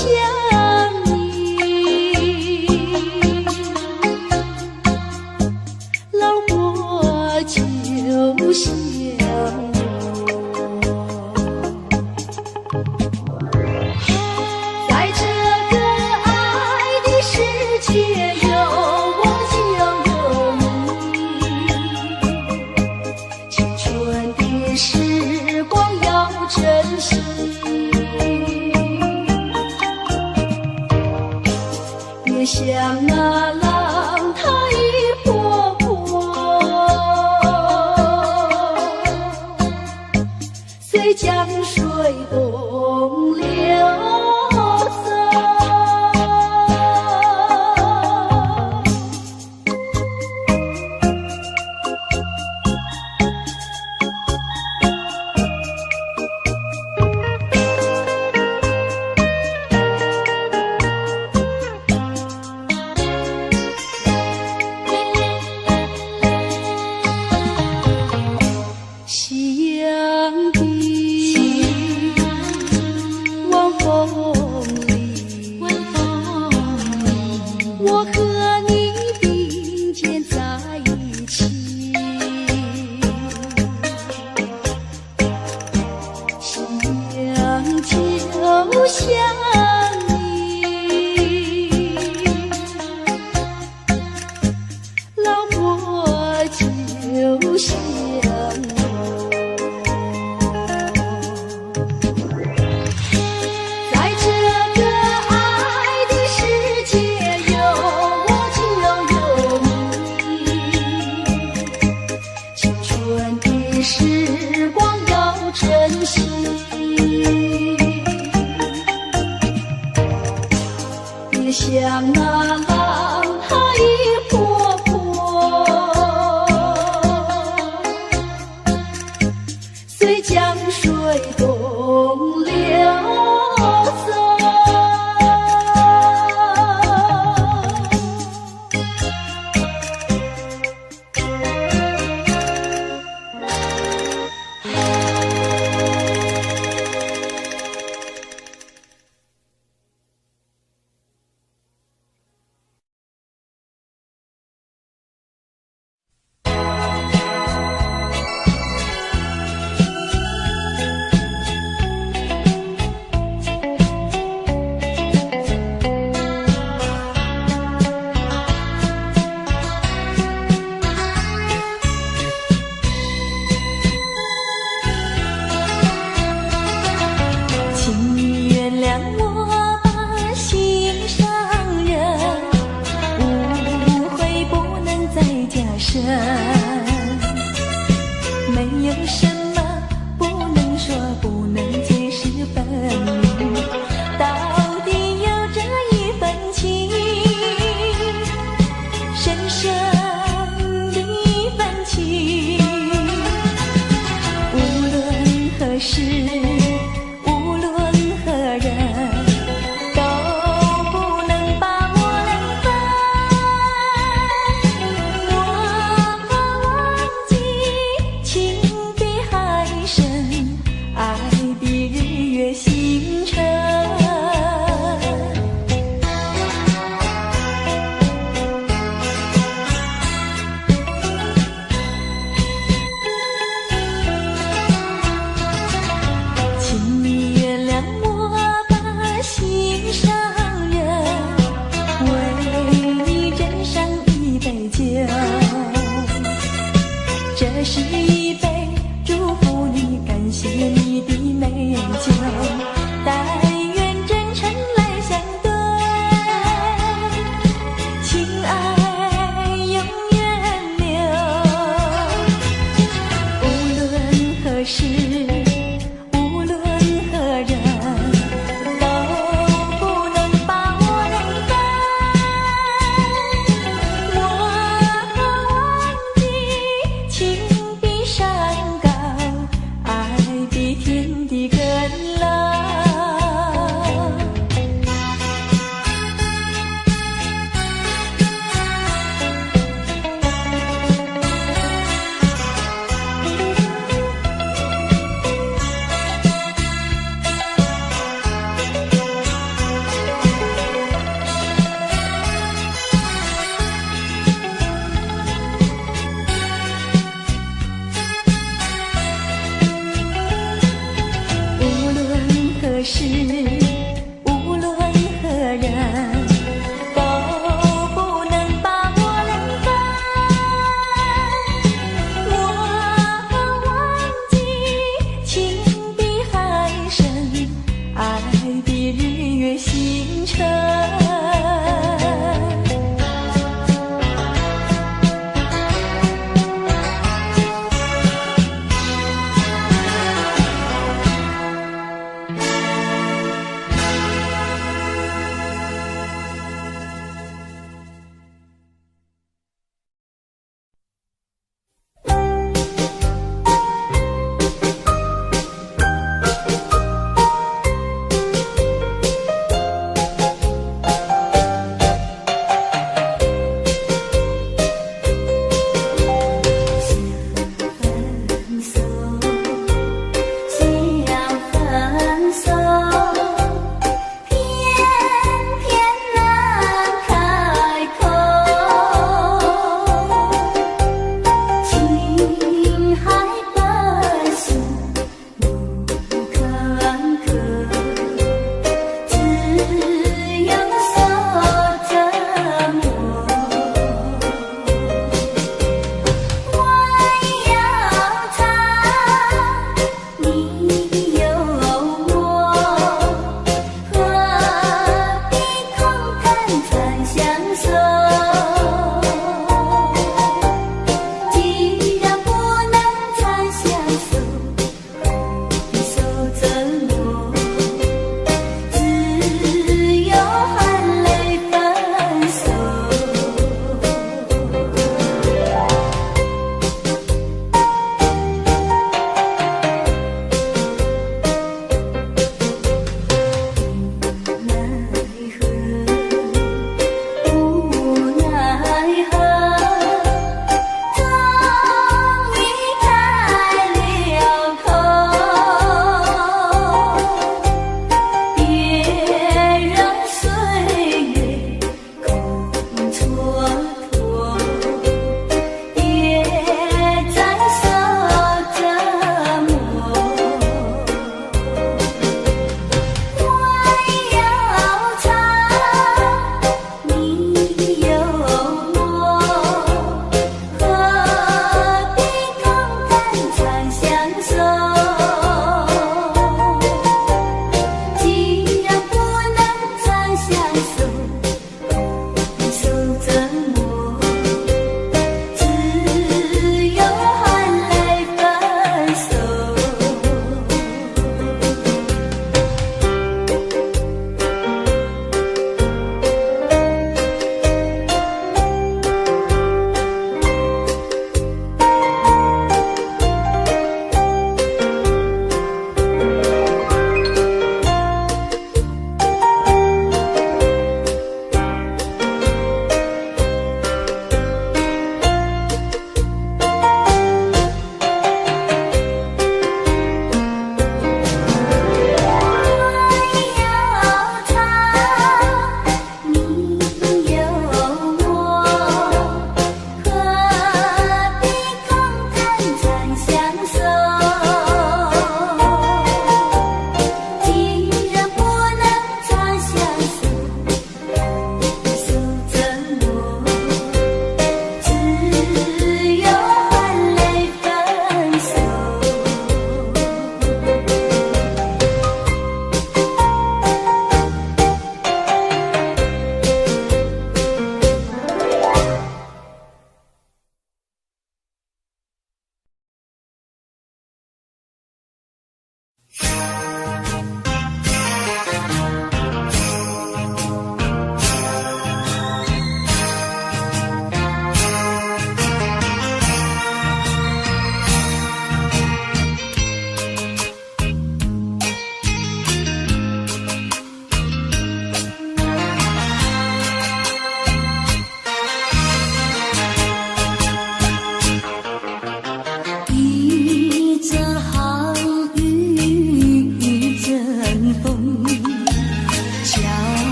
想你，老我就想我，在这个爱的世界有我就有你，青春的时光要珍惜。别像那浪它一波波，随江水东流走。夕阳的晚风里，我和你并肩在一起。夕阳就像你，老我就像时光要珍惜，别像那浪它一波波，随江水东流走。没有什么不能说，不能解释分明，到底有这一份情，深深的一份情，无论何时，无论何人，都不能把我冷分。我忘记情比海深，爱比日月星辰。请你原谅我把心上人，为你斟上一杯酒，这是一杯祝福你，感谢你的美酒，但愿真诚来相对，情爱永远留。无论何时，无论何人，都不能把我冷分。我忘记情比山高，爱比天地更事，无论何人都不能把我冷淡。我忘记情比海深，爱比日月星辰。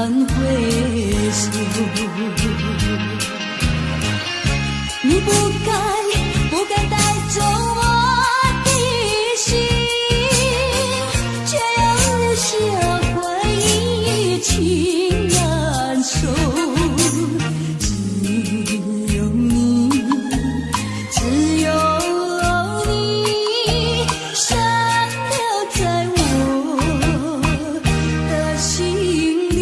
回首。你不该带走我的心，却又留下回忆情难收。只有你，只有你，深留在我的心里。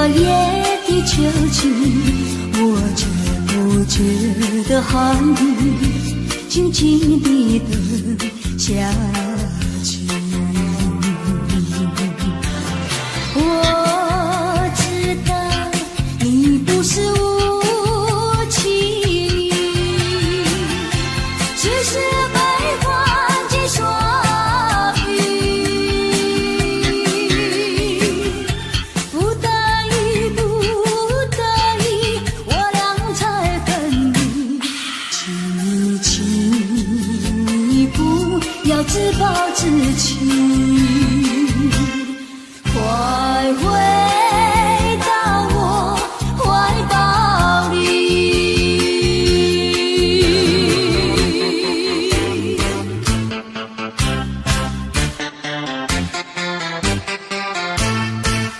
落叶的秋季，我却不觉得寒意，静静地等下去。我知道你不是无情，只是悲欢几双语，不得已不得已，我俩才分离。请你不要自暴自弃，快回到我怀抱里。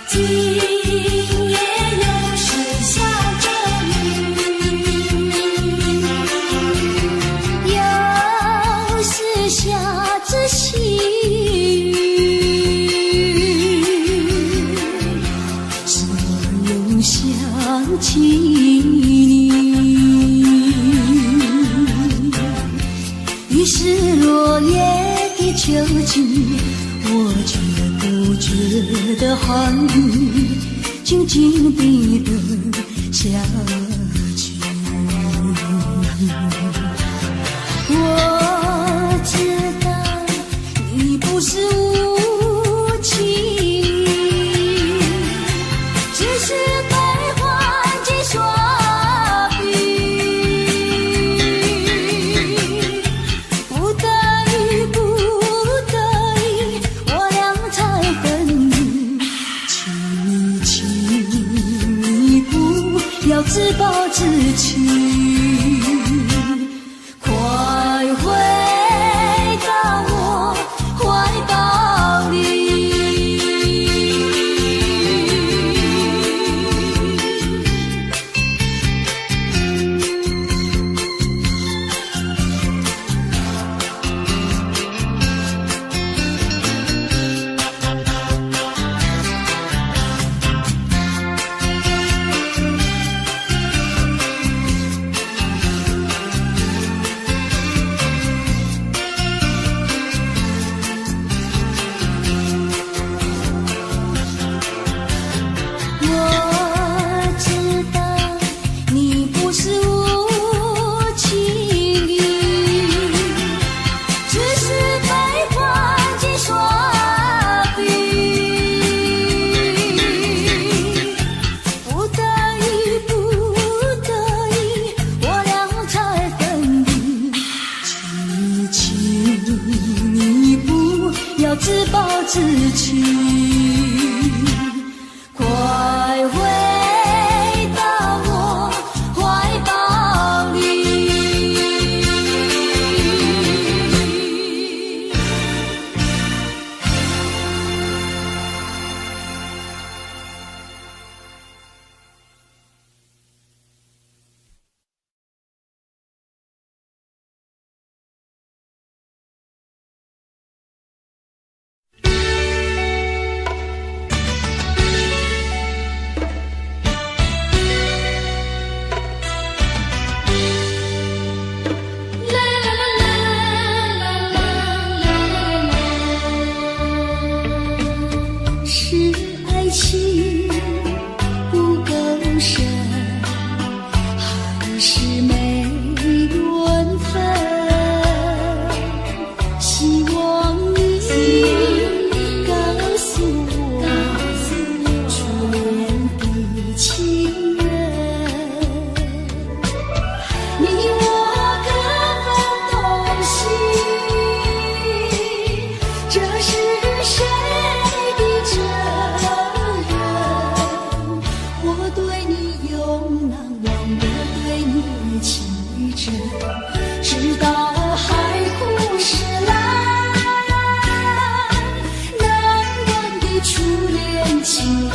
今夜又是下着雨，又是下着细雨，是我又想起你。于是落叶的秋季，我却不觉得寒意，静静地等下去。我知道你不是无情，只是悲欢几双语，不得已不得已，我俩才分离。请你不要自暴自弃，快回到我怀抱里。我知道你不是无情，只是悲欢几双语，不得已不得已，我俩才分离。请你不要自暴自弃，快回到我怀抱里。是爱情不够深，还是没缘分？希望你告诉我，初恋的情人，你我各分东西，这是谁的责任？我对你永难忘，我对你情真，直到海枯石烂，难忘的初恋情人。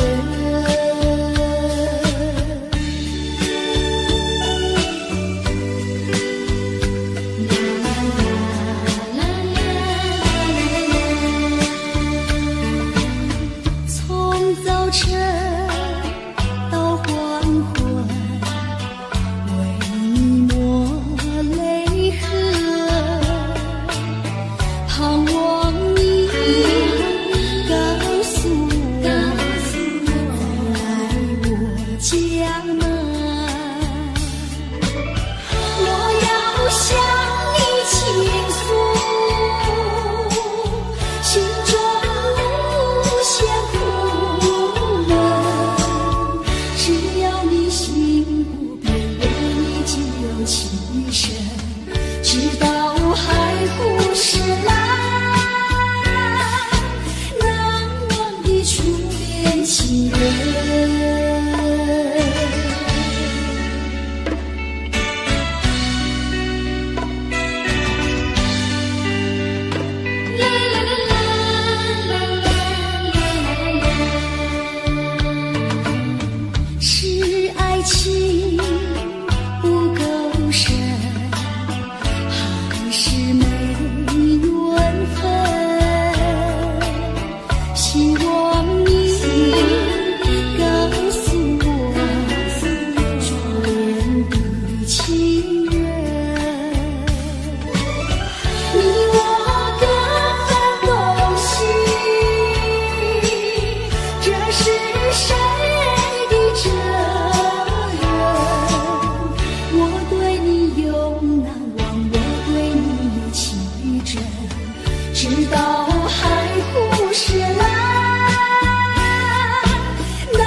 从早晨家门。我要向你倾诉心中无限苦闷，只要你心不变，为你仅有情深，直到海枯石烂，难忘的初恋情人。是爱情不够深，还是没缘分？希望你告诉我初恋的情人，你我各分东西，这是谁的责任？我对你永难忘，我对你有情真，直到海枯石烂，难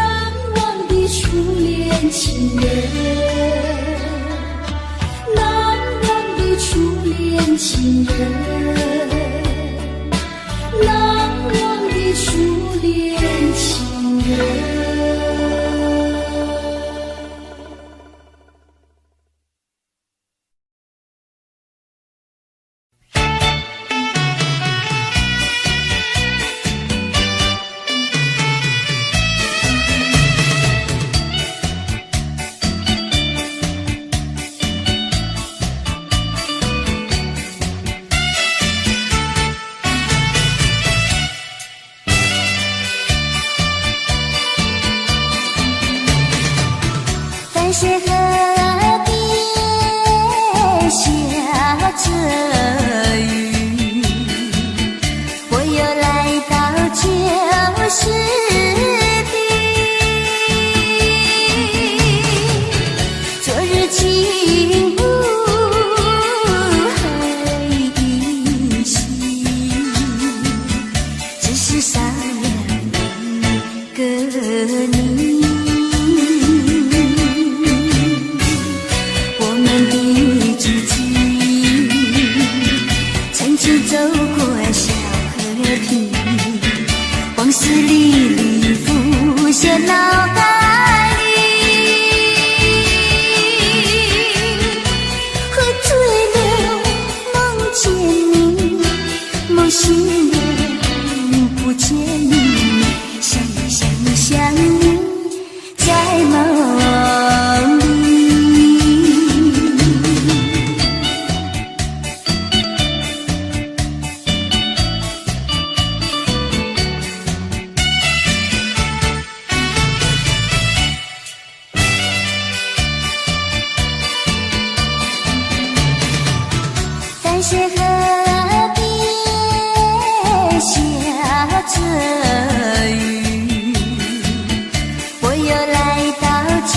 忘的初恋情人，难忘的初恋情人，难忘的初恋情人。淡水河边下着雨，我又来到旧时地，昨日情不还依稀，只是少了一个你。走过小河堤，往事历历浮现脑海里，喝醉了梦见你，梦醒了不见你，想你在梦里。淡水河边下着雨，我又来到旧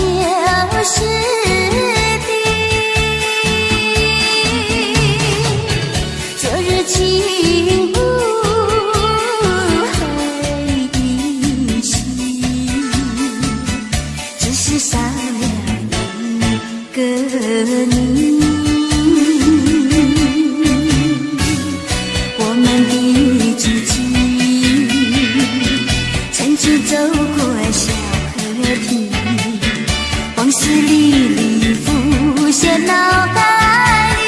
时地，昨日情不还依稀，只是少了一个你。走过小河堤，往事历历浮现脑海里，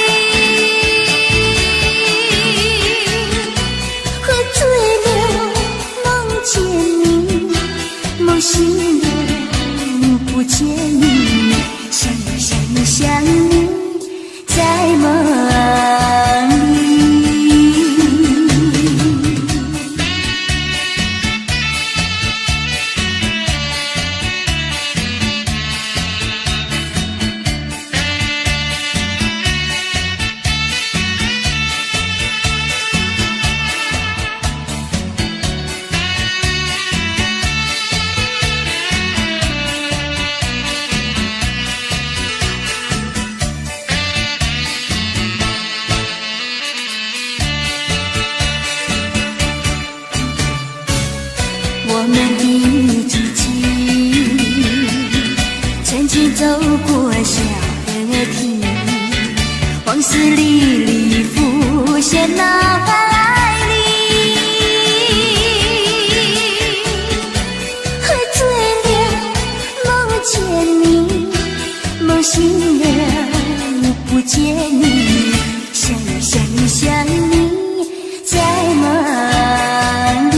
喝醉了梦见你，梦醒了不见你，想你在梦里。过小河堤，往事历历浮现脑海里。喝醉了，梦见你，梦醒了，不见你，想呀想呀想你，在梦里。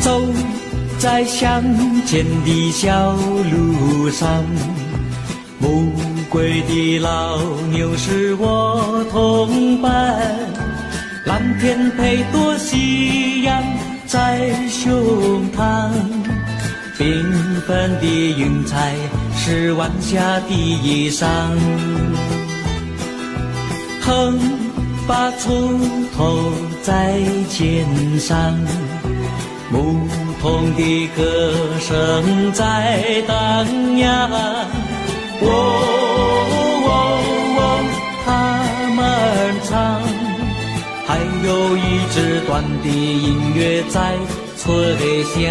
走在乡间的小路上，暮归的老牛是我同伴，蓝天配朵夕阳在胸膛，缤纷的云彩是晚霞的衣裳，横把锄头在肩上，牧童的歌声在荡漾，他们唱，还有一支短的音乐在吹响，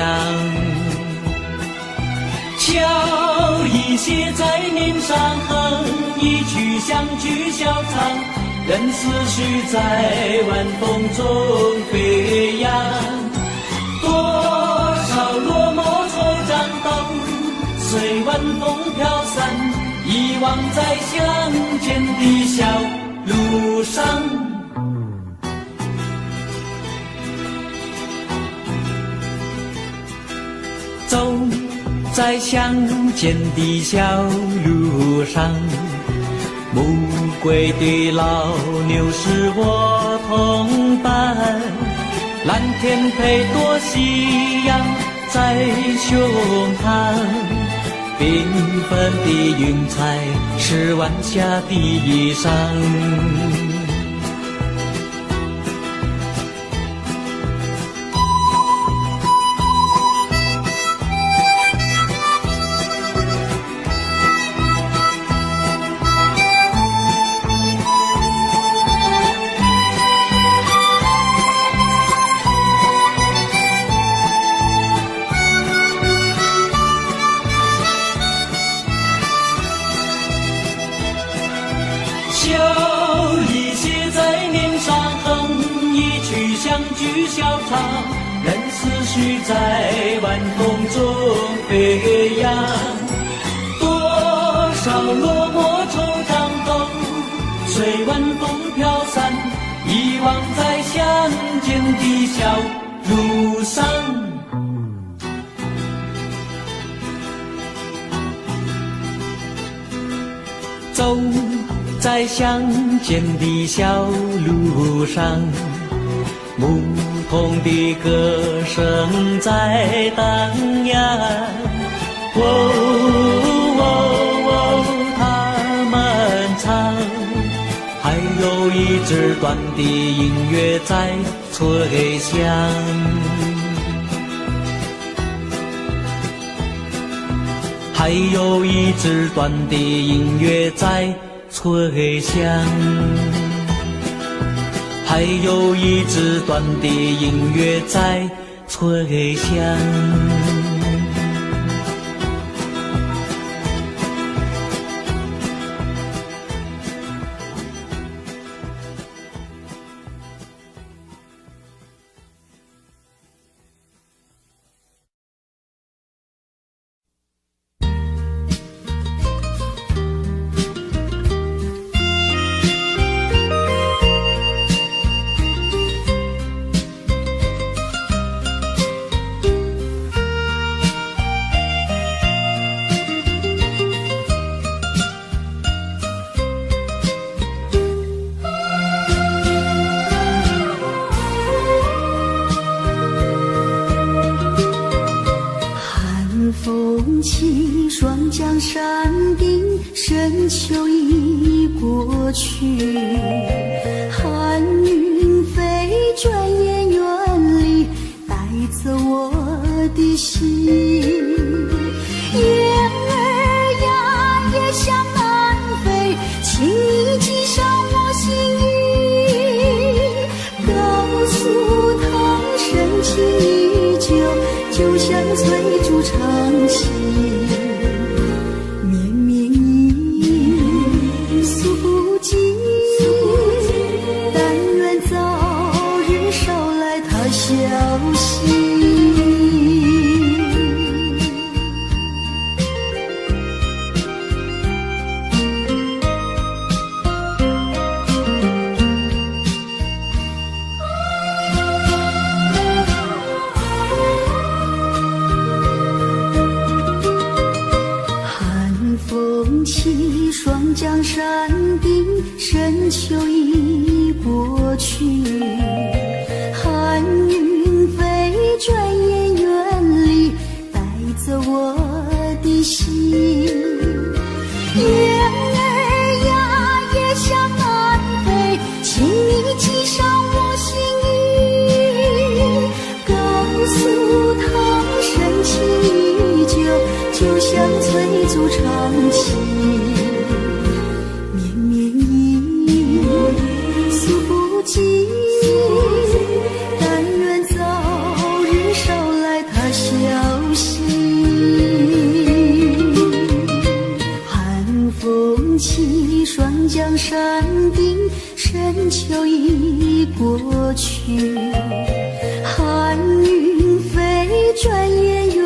笑意写在脸上，哼一曲乡曲小唱，任思绪在晚风中飞扬。多少落寞惆怅都随晚风飘散，遗忘在乡间的小路上。在相见的小路上，暮归的老牛是我同伴，蓝天配朵夕阳在胸膛，缤纷的云彩是晚霞的衣裳。笑意写在脸上，哼一曲相聚笑唱，任思绪在晚风中飞扬。多少落寞惆怅都随晚风飘散，遗忘在相见的小路上。走在相见的小路上，牧童的歌声在荡漾。他们唱，还有一支短的音乐在吹响。还有一支短的音乐在吹响，还有一支短的音乐在吹响。起，双江山顶，深秋已过去。寒云飞，转眼远离，带走我的心。雁儿呀，也向南飞，请你系上我心语，告诉他深情依旧，就像翠竹长青。双江山顶，深秋已过去。寒云飞，转眼远离，带走我的心。雁儿呀，也向南飞，请你系上我心语，告诉他深情依旧，就像翠竹长青。但愿早日捎来他消息。寒风起，双江山顶，深秋已过去。寒云飞，转眼远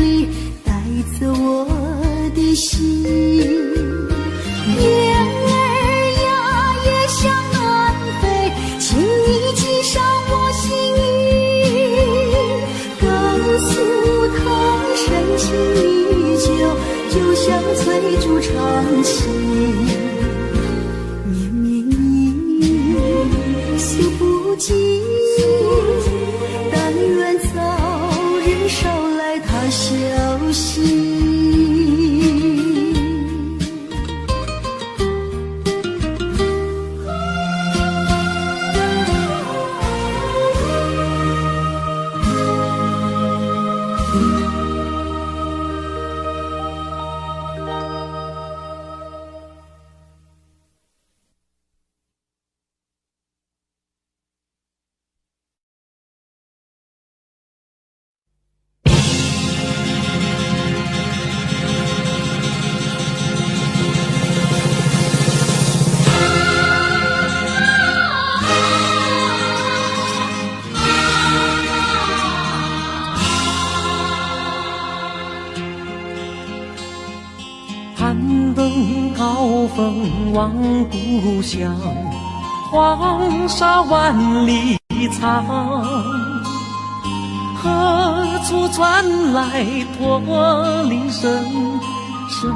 离，带走我的心。雁儿呀，也向南飞，请你系上我心语，告诉他深情依尽，但愿早日捎来他消息。攀登高峰望故乡，黄沙万里长，何处传来驼铃声，声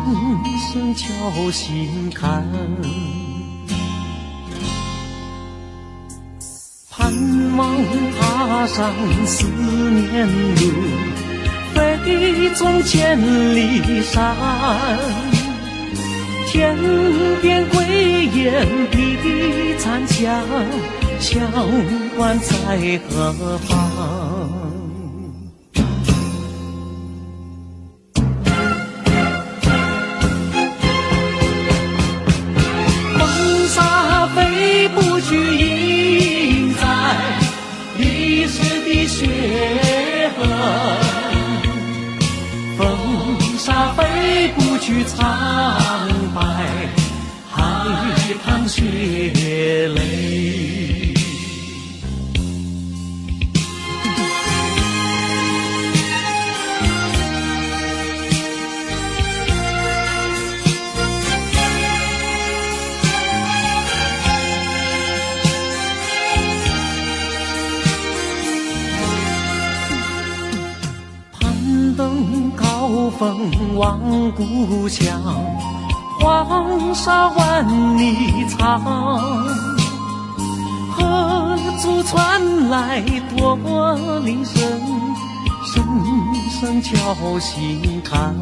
声敲心坎。盼望踏上思念路，飞纵千里山，天边归雁披残香，乡关在何方？风沙飞不去，印在历史的血痕。风沙飞不去，苍白海棠血泪。登高峰望故乡，黄沙万里长，何处传来驼铃声，声声敲心坎。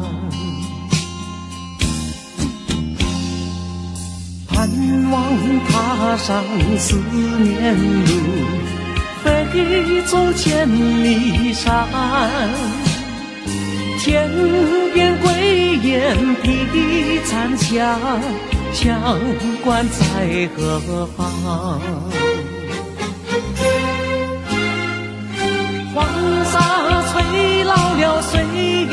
盼望踏上思念路，飞纵千里山，天边归雁披残香，乡关在何方？黄沙吹老了岁月，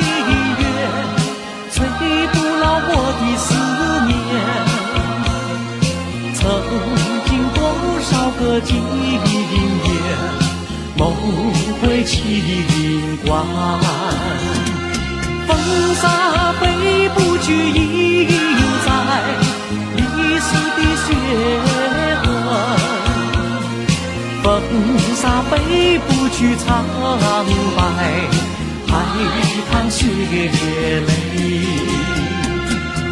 吹不老我的思念。曾经多少个今夜，梦回秦关。风沙飞不去，印在历史的血痕。风沙飞不去，苍白海棠血泪。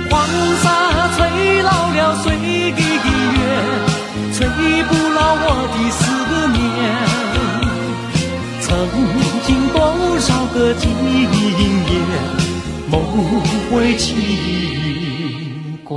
黄沙吹老了岁月，吹不老我的思念。曾经多少个今夜，梦回秦关。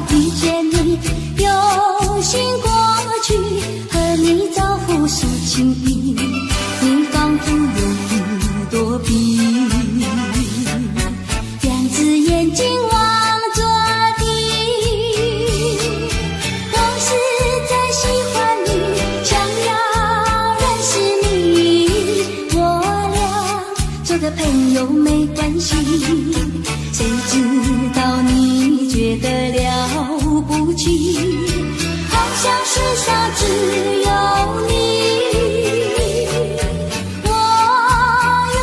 遇见你，有心过去和你造福抒情意，你仿佛有一朵笔，两只眼睛望着地。我实在喜欢你，想要认识你，我俩做个朋友没关系。谁知道你觉得了不起，好像世上只有你。我愿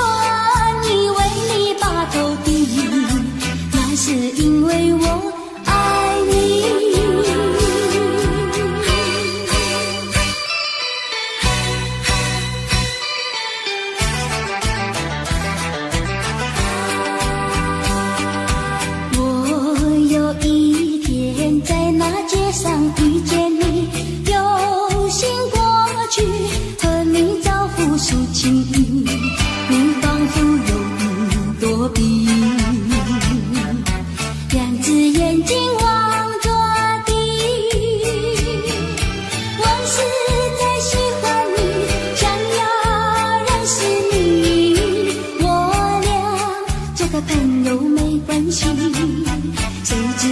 意为你把头低，那是因为我爱你。在那街上遇见你，有心过去和你造福抒情意，你仿佛有一朵笔，两只眼睛望着地。我实在喜欢你，想要认识你，我俩做个朋友没关系。谁知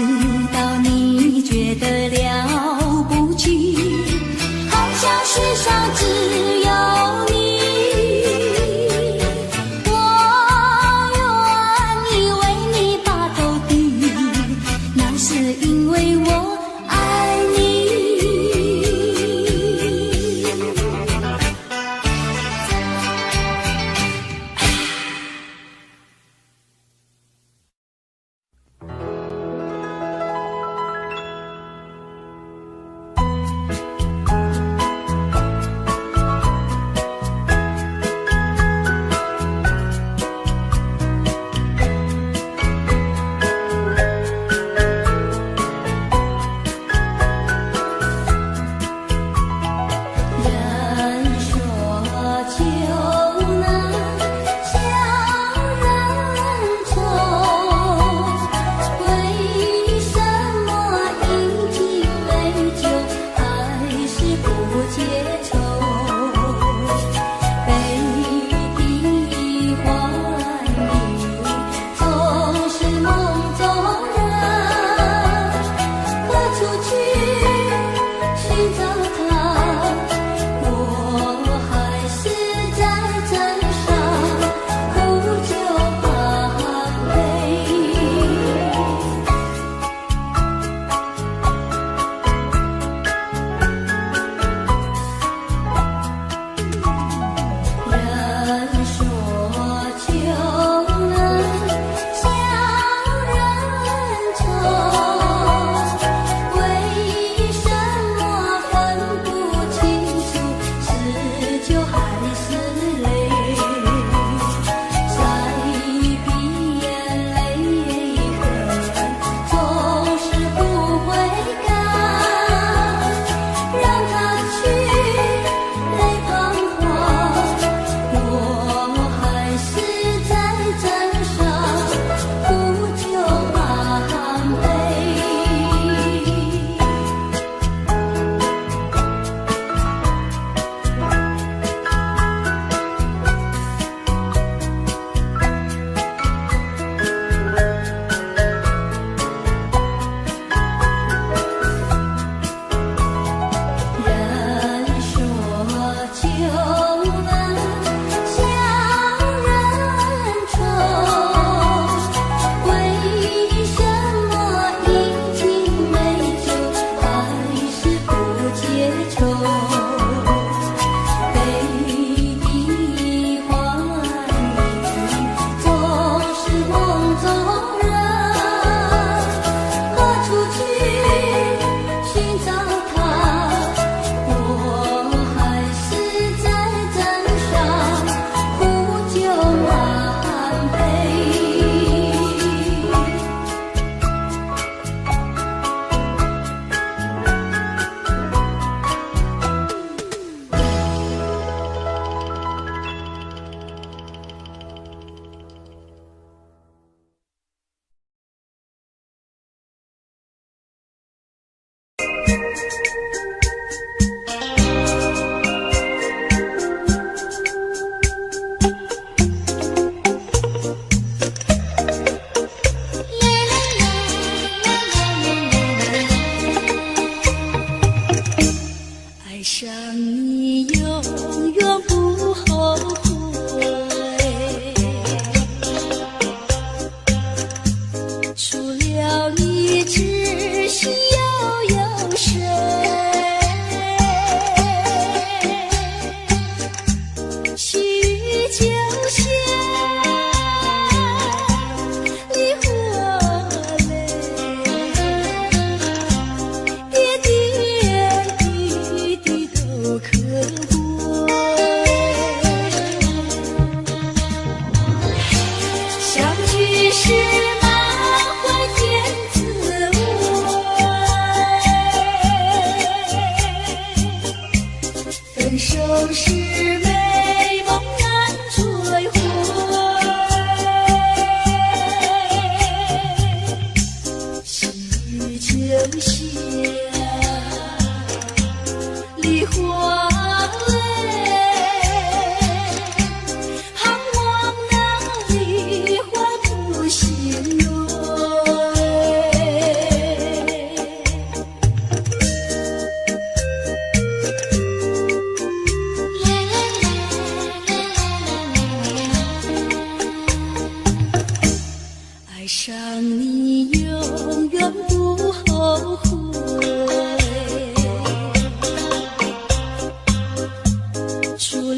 道你觉得了不起，好像世上只有你。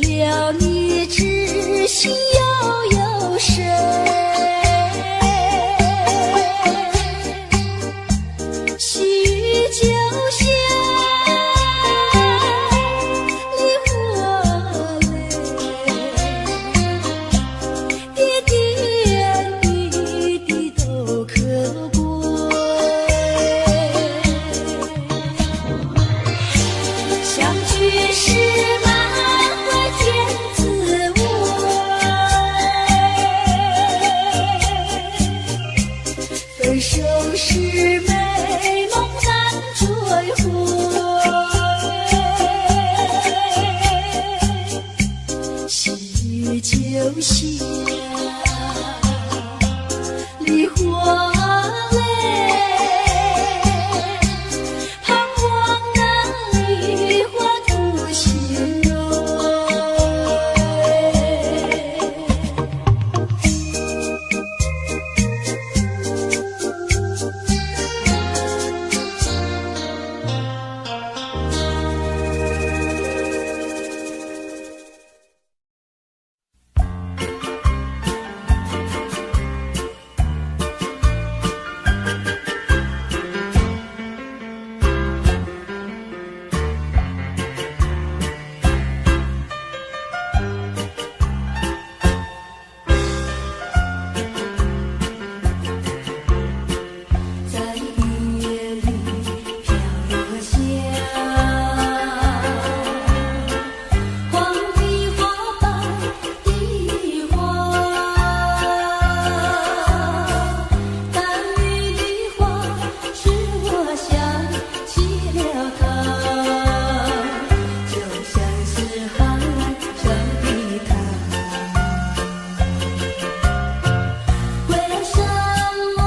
了你，知心又有谁？细雨就像梨花泪，点点滴滴都可贵。相聚时满怀甜滋味，分手时美梦难追回。细雨就像梨花泪，盼望那梨花吐心蕊。在夜里飘落下黄的花，白的花，淡绿的花使我想起了他，就像是海上的他。为了什么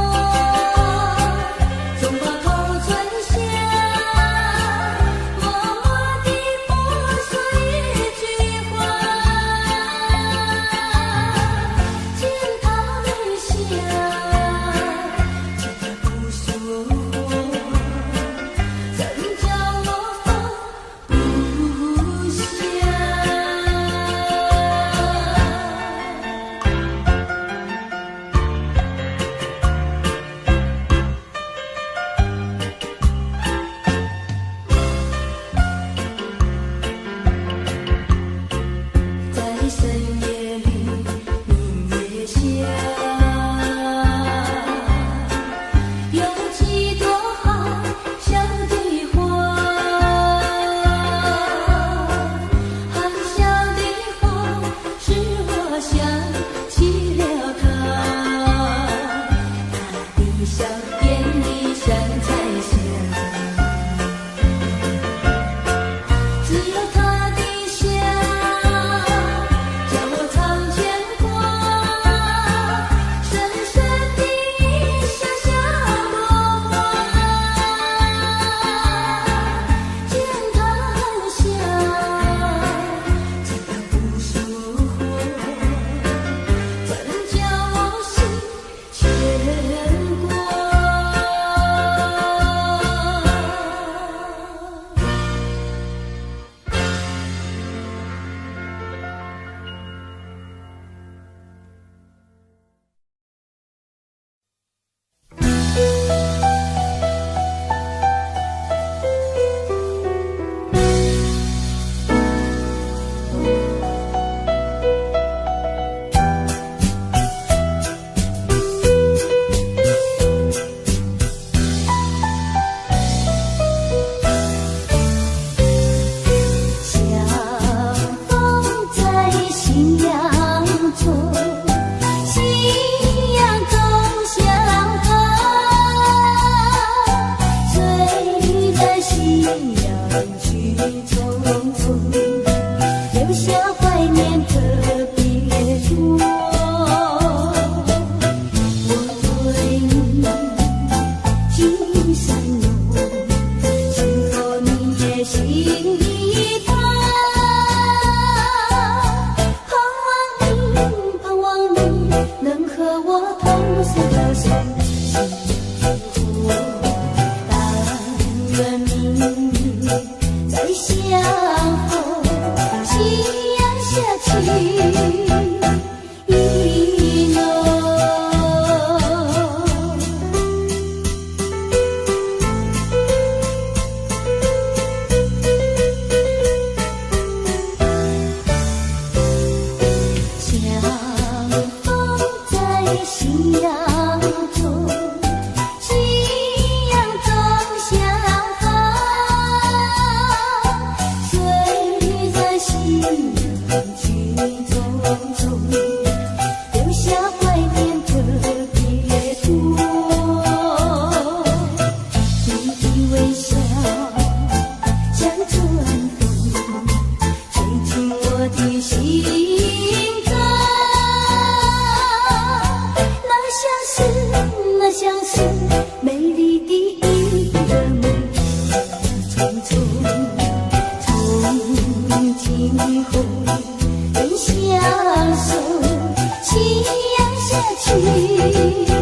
总把头垂下，默默地不说一句话，见他微笑，见他不说话，怎叫我放不下？在深夜里，明月下，有几朵好笑的花，好笑的花使我想起了他，他的笑眼里像彩霞，只有他的笑叫我常牵挂，深深的下下落花，见他笑，见他不说话，怎叫我心牵挂？相逢在夕阳中，夕阳中相逢，醉在夕阳曲匆匆，留下怀念特别多。我对你情深浓，是否你也心里痛？盼望你，盼的心脏，那像是美丽的一个梦，匆匆从今后更相守，夕阳下去一浓。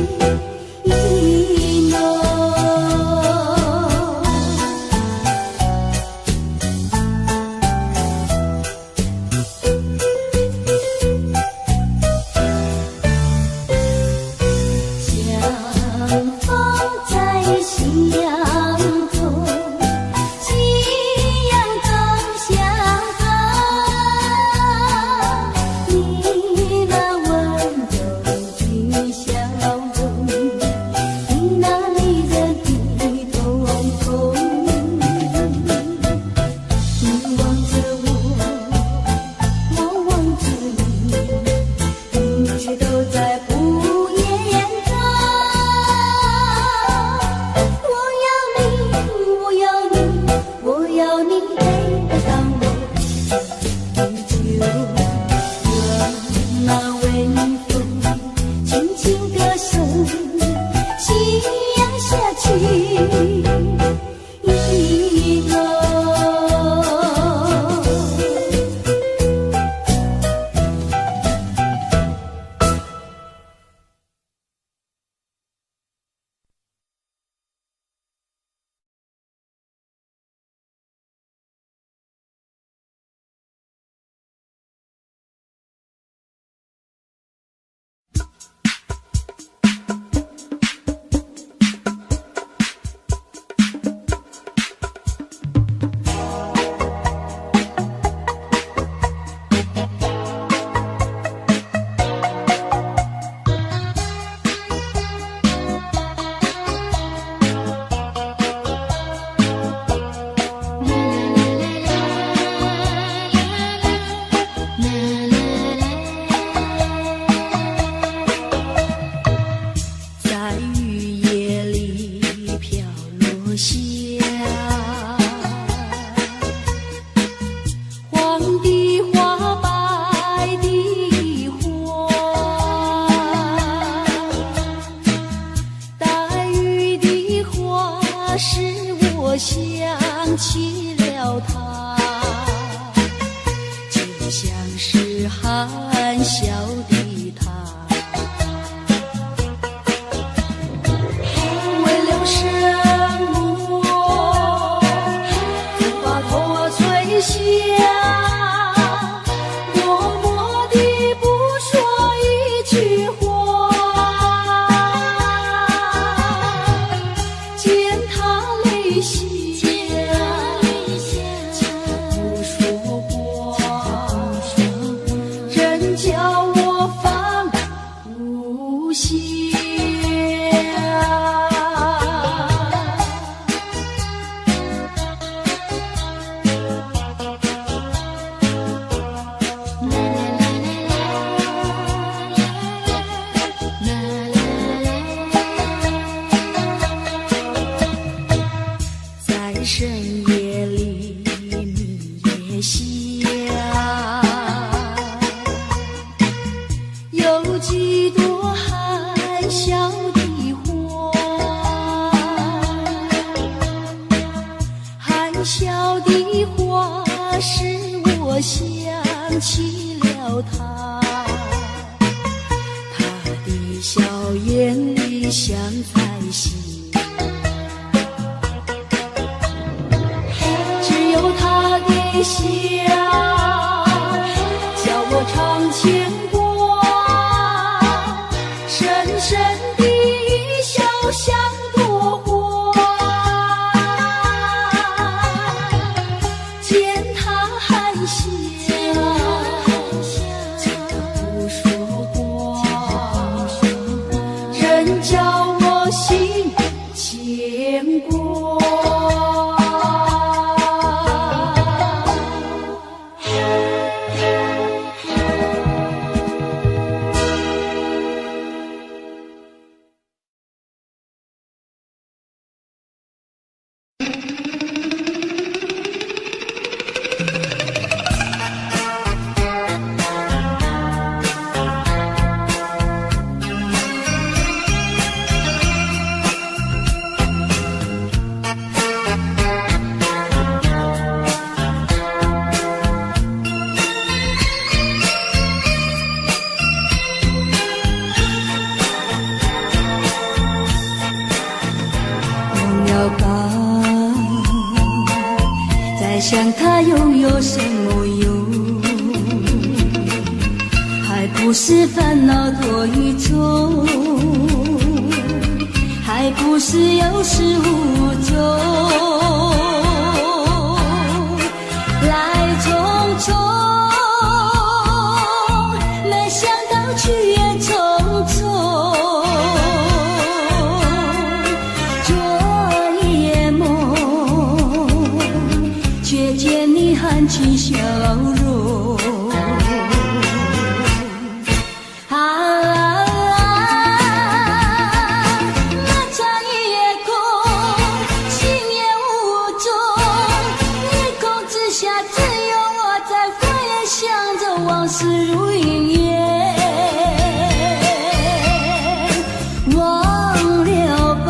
不是烦恼多与重，还不是有始无终，来匆匆，没想到去也匆匆，昨夜梦，却见你含情笑容。往事如云烟，忘了吧，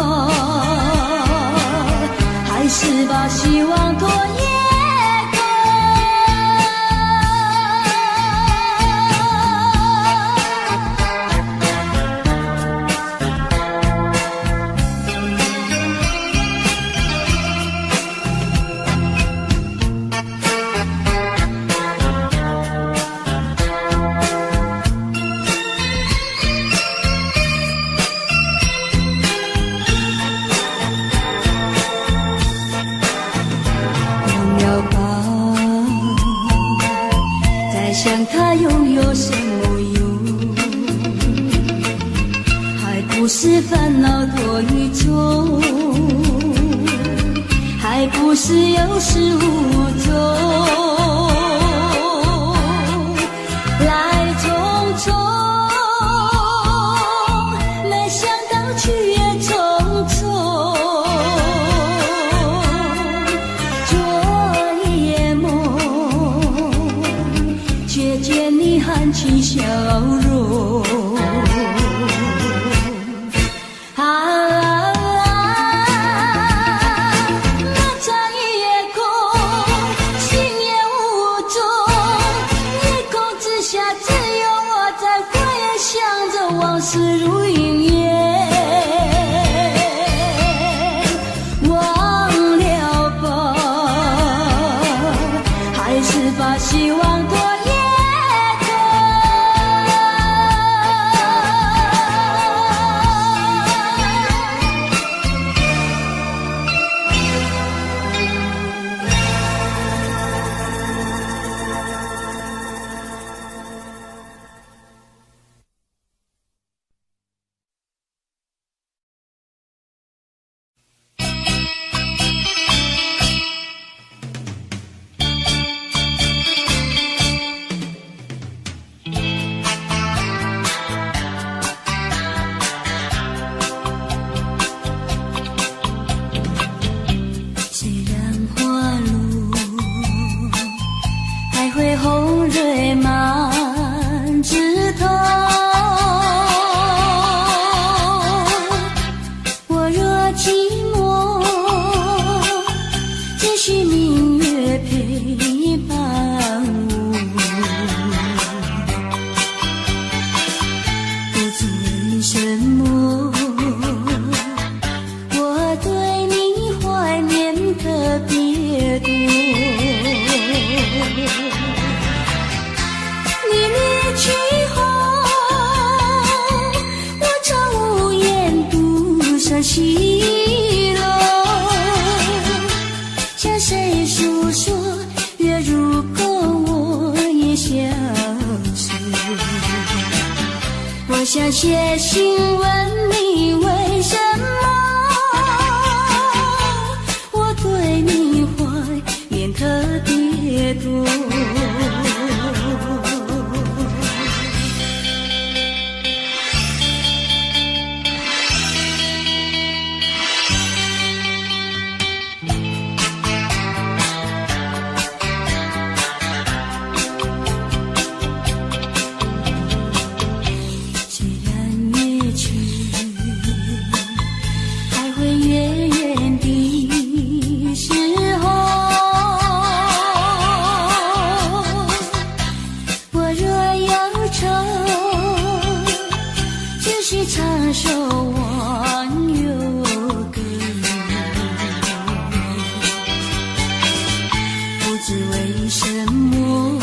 还是把希望拖延。想他又有什么用？还不是烦恼多与重，还不是有始无终，来匆匆，没想到去也匆匆，昨夜梦，却见你含情笑容。那场夜空，心也无踪，夜空之下只有我在回想着往事如云烟，忘了吧，还是把希望拖延。红蕊满枝头，我若寂寞，只需明月陪伴我。不知为什么，我对你怀念特别多。你离去后，我常无言独上西楼，向谁诉说？月如钩，我也消失。我想写信问你为什么，我对你怀念特别多。长守望有个不知为什么，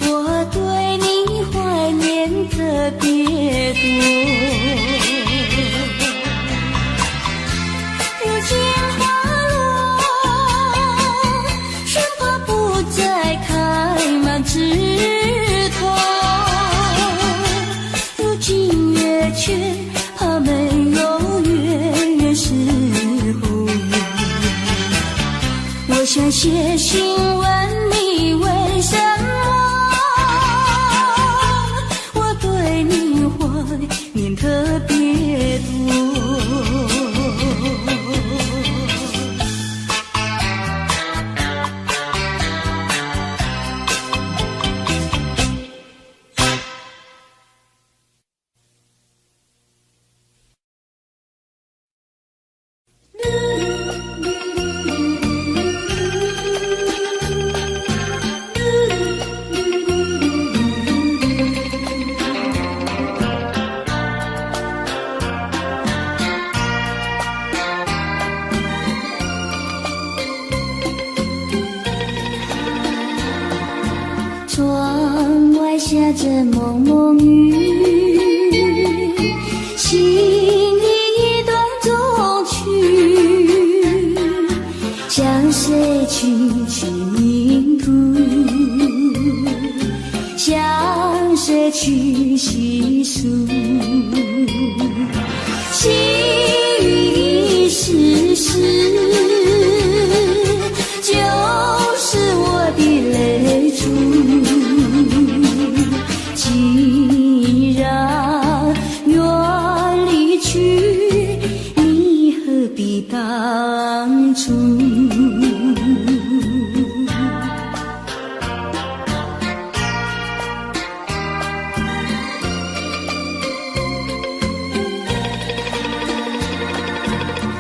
我对你用写信问你为什么我对你怀念特别多。窗外下着蒙蒙雨，心里一段衷曲，向谁去倾吐，向谁去细数，细雨一丝丝，就是我的泪珠。既然愿离去，你何必当初？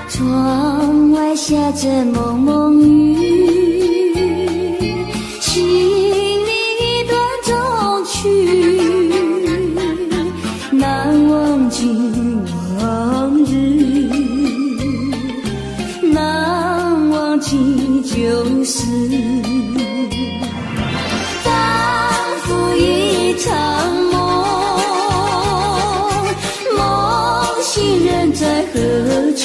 窗外下着蒙蒙雨，心里一段衷曲，难忘今往日，难忘记旧事，仿佛一场梦，梦醒人在何处？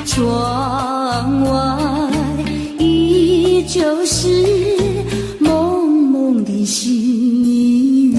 窗外依旧是蒙蒙的细雨。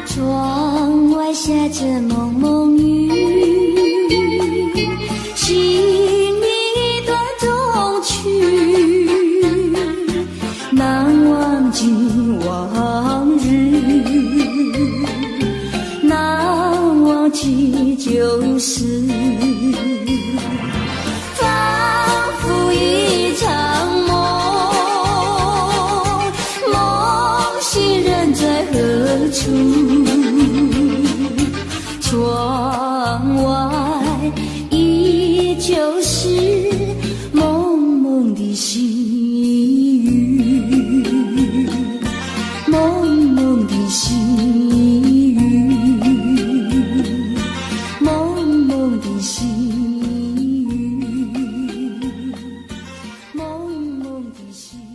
窗外下着蒙蒙雨，心里一段衷曲，难忘今往日，难忘记旧事，仿佛一场梦，梦醒人在何处？窗外依旧是蒙蒙的细雨，蒙蒙的细雨，蒙蒙的细雨，蒙蒙的细雨。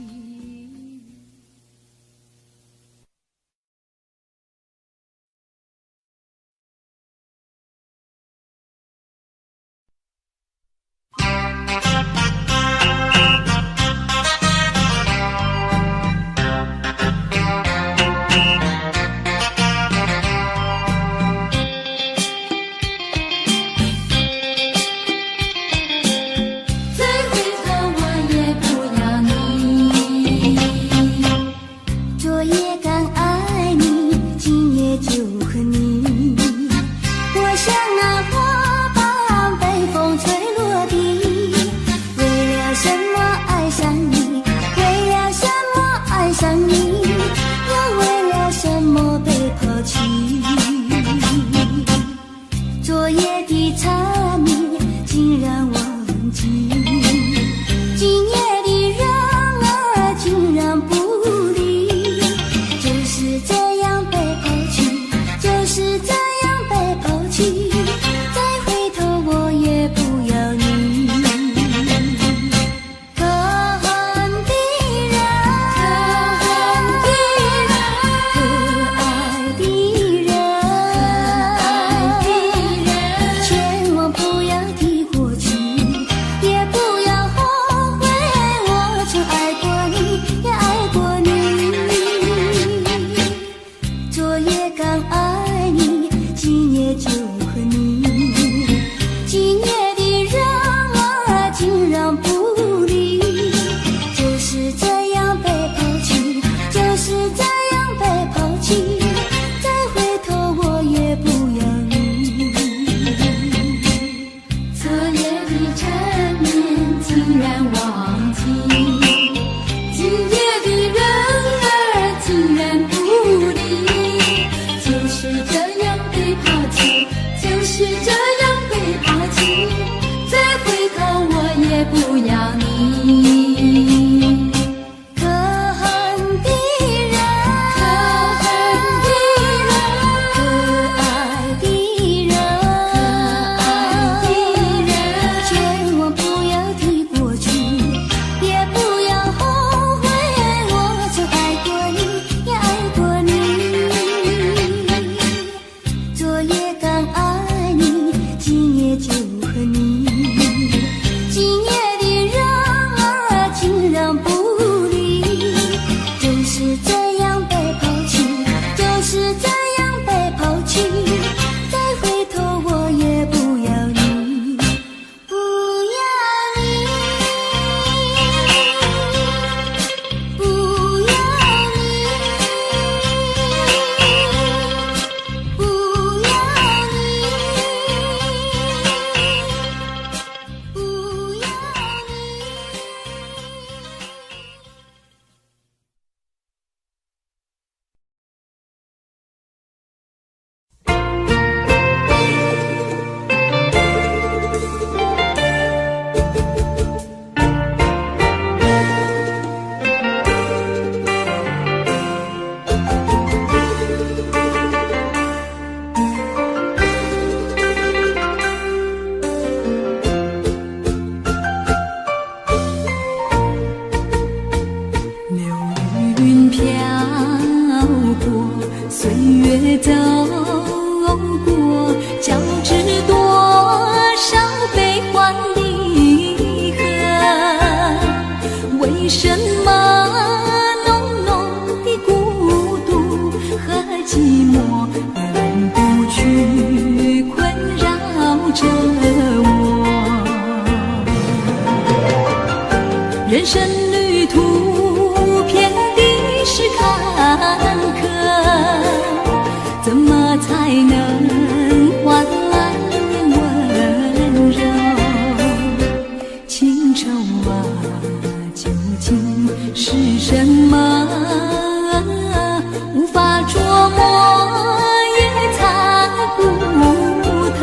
的什么浓浓的孤独和寂寞永不去困扰着我？人生旅途遍地是坎坷，怎么才能换来温柔？情愁啊，究竟是什么？无法捉摸，也猜不透。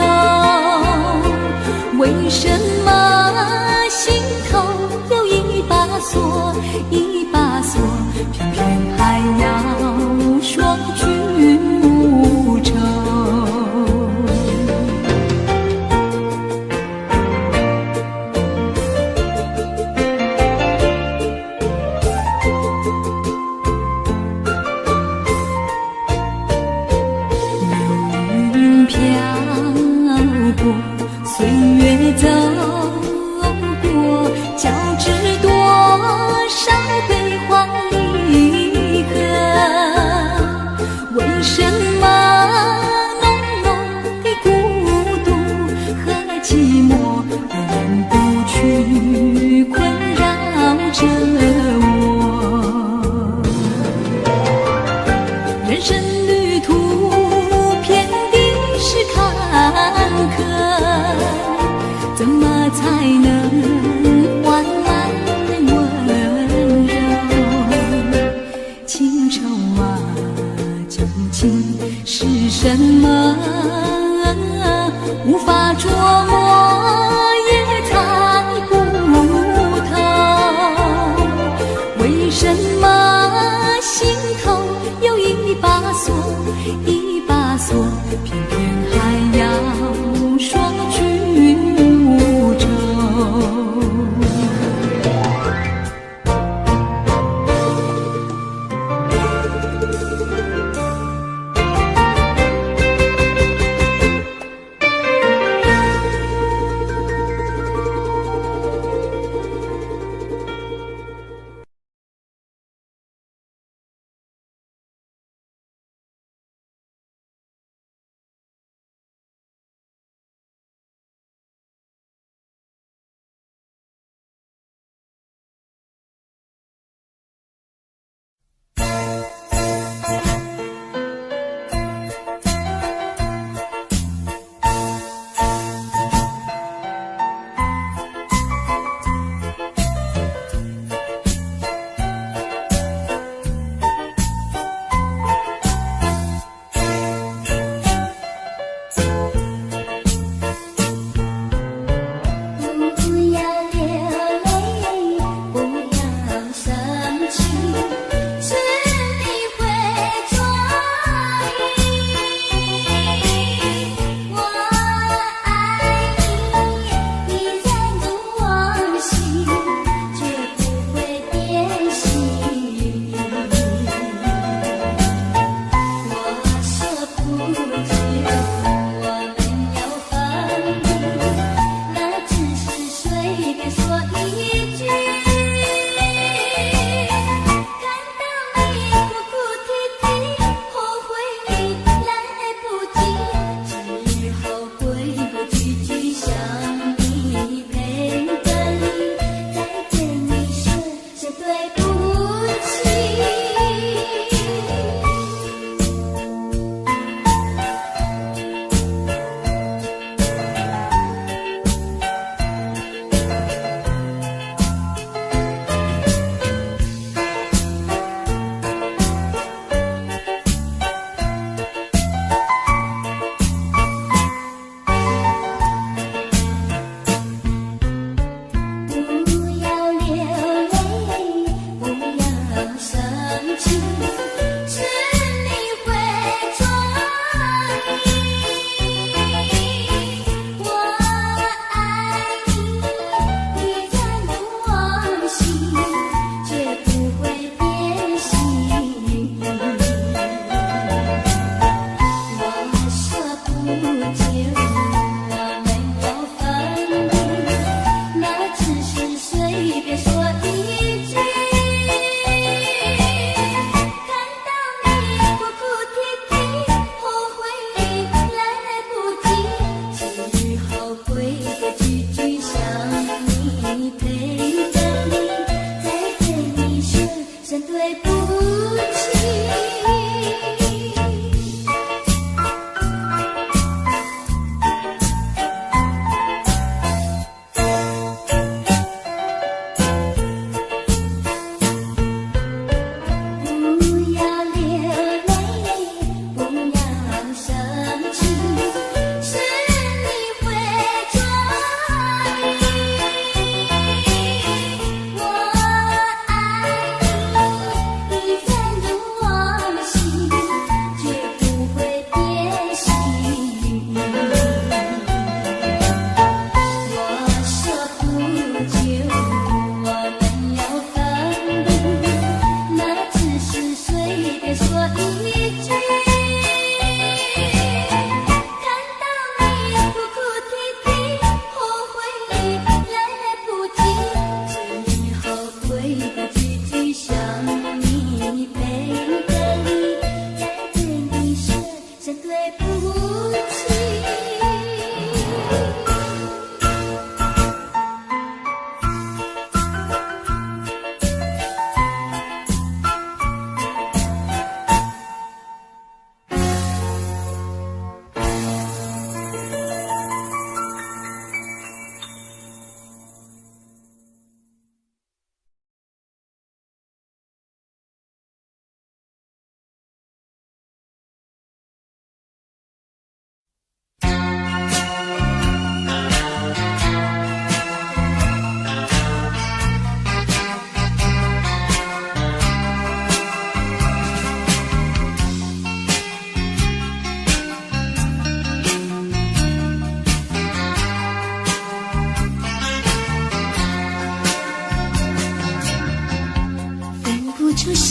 为什么心头有一把锁，一把锁，偏偏还要双居无愁？飘过，岁月走过，交织多少悲欢离合？为什么浓浓的孤独和寂寞永不去困扰着我？人生旅途遍地是坎坷，怎么才能换来温柔？情愁啊，究竟是什么？无法捉摸，也猜不透。为什么心头有一把锁，一把锁，偏偏还要双居无愁？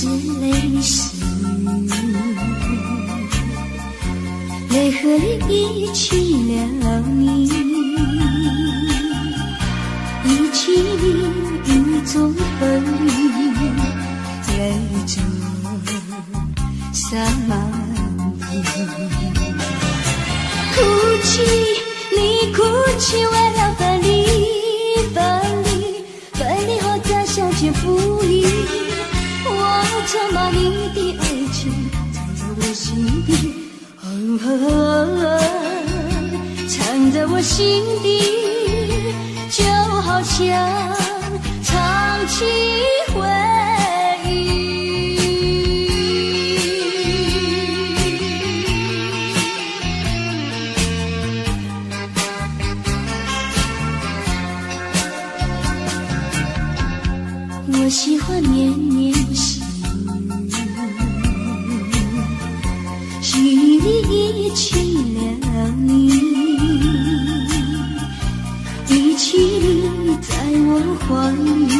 是泪湿，泪和你一起了你，一起雨中分离，泪中洒满地。哭泣，你哭泣，为了分离，分离，分离后再相见不易。我曾把你的爱情藏在我心底，藏在我心底，就好像藏起回忆。我喜欢绵绵细雨，里一起了你，一起你在我怀里，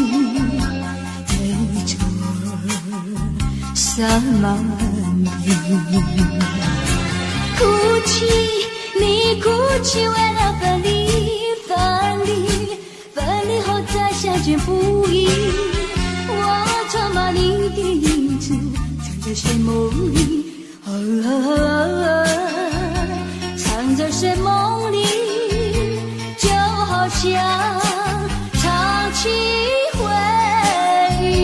泪中洒满地。哭泣，你哭泣，为了分离，分离，分离后再相见不易。我常把你的影子藏在睡梦里，藏在睡梦里，就好像藏起回忆。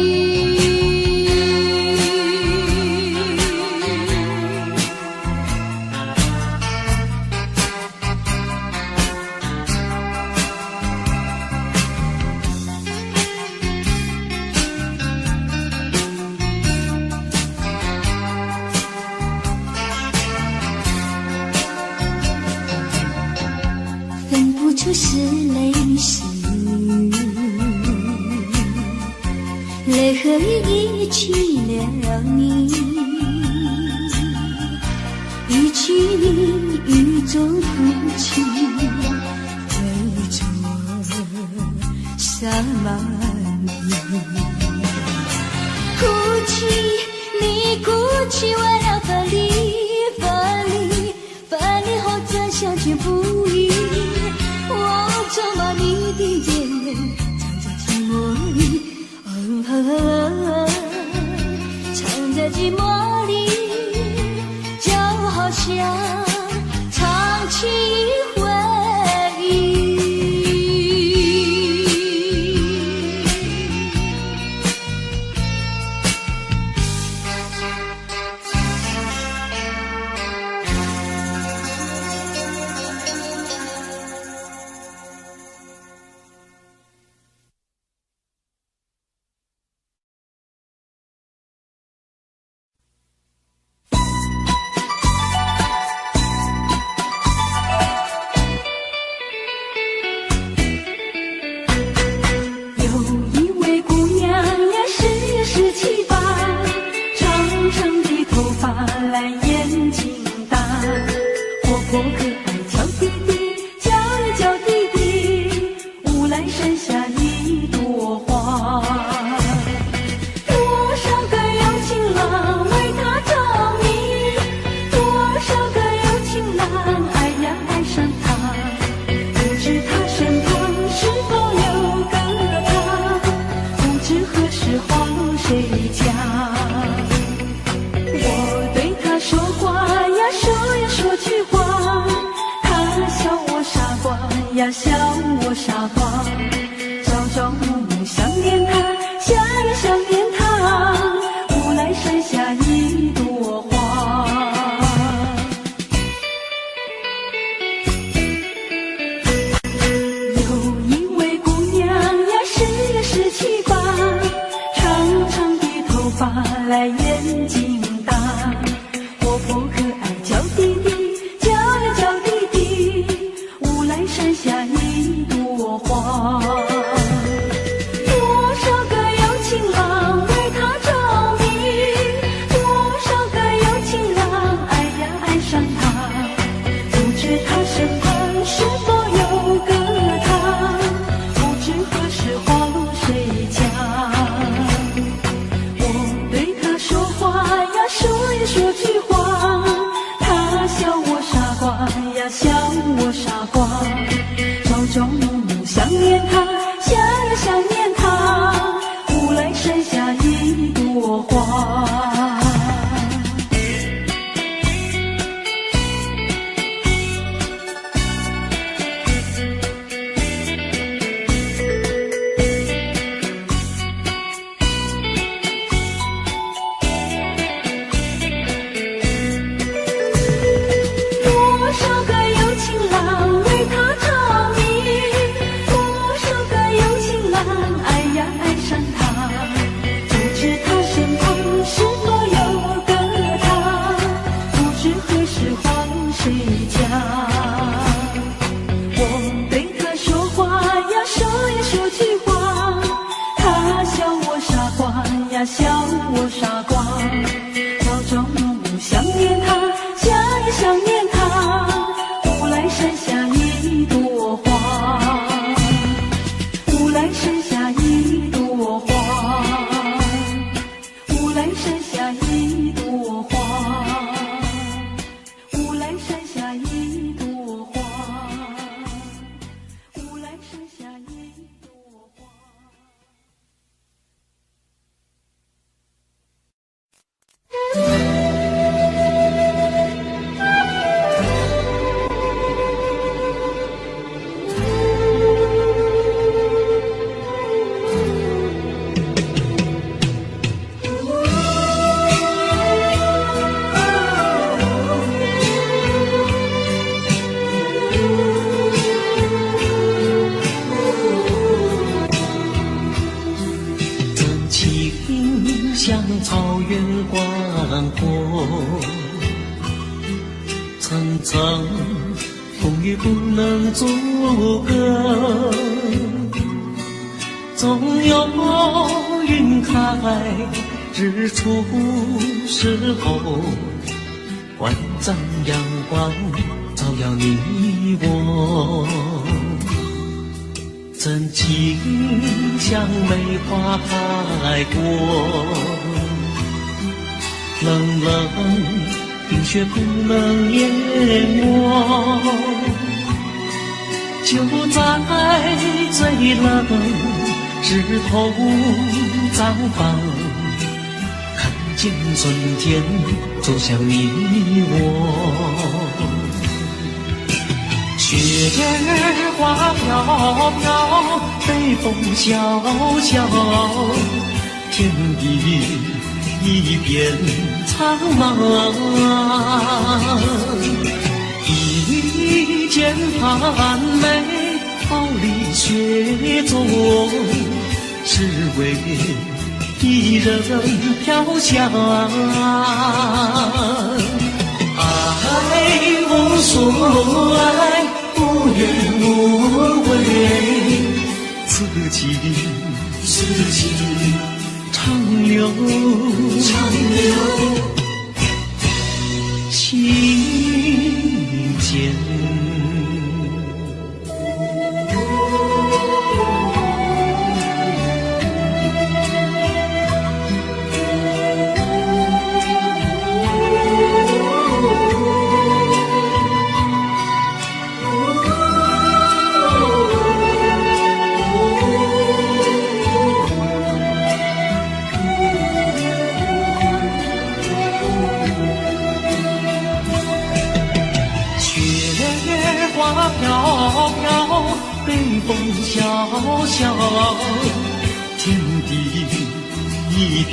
分不出是泪是雨，泪和雨一起了你，一起你雨中哭泣，泪中洒满地。哭泣，你哭泣，为了分离，分离，分离后再相见不易。我常把你的眼泪藏在寂寞里，藏在寂寞里，就好像藏起回忆。笑我傻瓜，朝朝暮暮想念他，想呀想念他，无来山下一朵花。有一位姑娘呀，十七八，长长的头发来眼睛大，活泼可爱叫弟弟，叫呀叫弟弟，无来山下一朵花。多少个有情郎为她着迷，多少个有情郎爱呀爱上她，不知她身旁是否有个他，不知何时花落谁家。我对她念他，想呀想念他，无来山下一朵花。笑我傻瓜，朝朝暮暮想念他，想呀想念他，无来山下一朵花，无来山下一朵花，无来山下一朵花，无来山下一朵花，无来山下一朵花。像草原广阔，层层风雨不能阻隔，总有云开日出时候，万丈阳光照耀你我，真情像梅花开过，冷冷冰雪不能淹没，就在最冷枝头绽放，看见春天走向你我。雪儿花飘飘，北风萧萧，天地一片苍茫。一剪寒梅，毫厘雪中，只为一人飘香。爱无所爱，无怨无悔，此情长留心间。花飘飘，北风萧萧，天地一片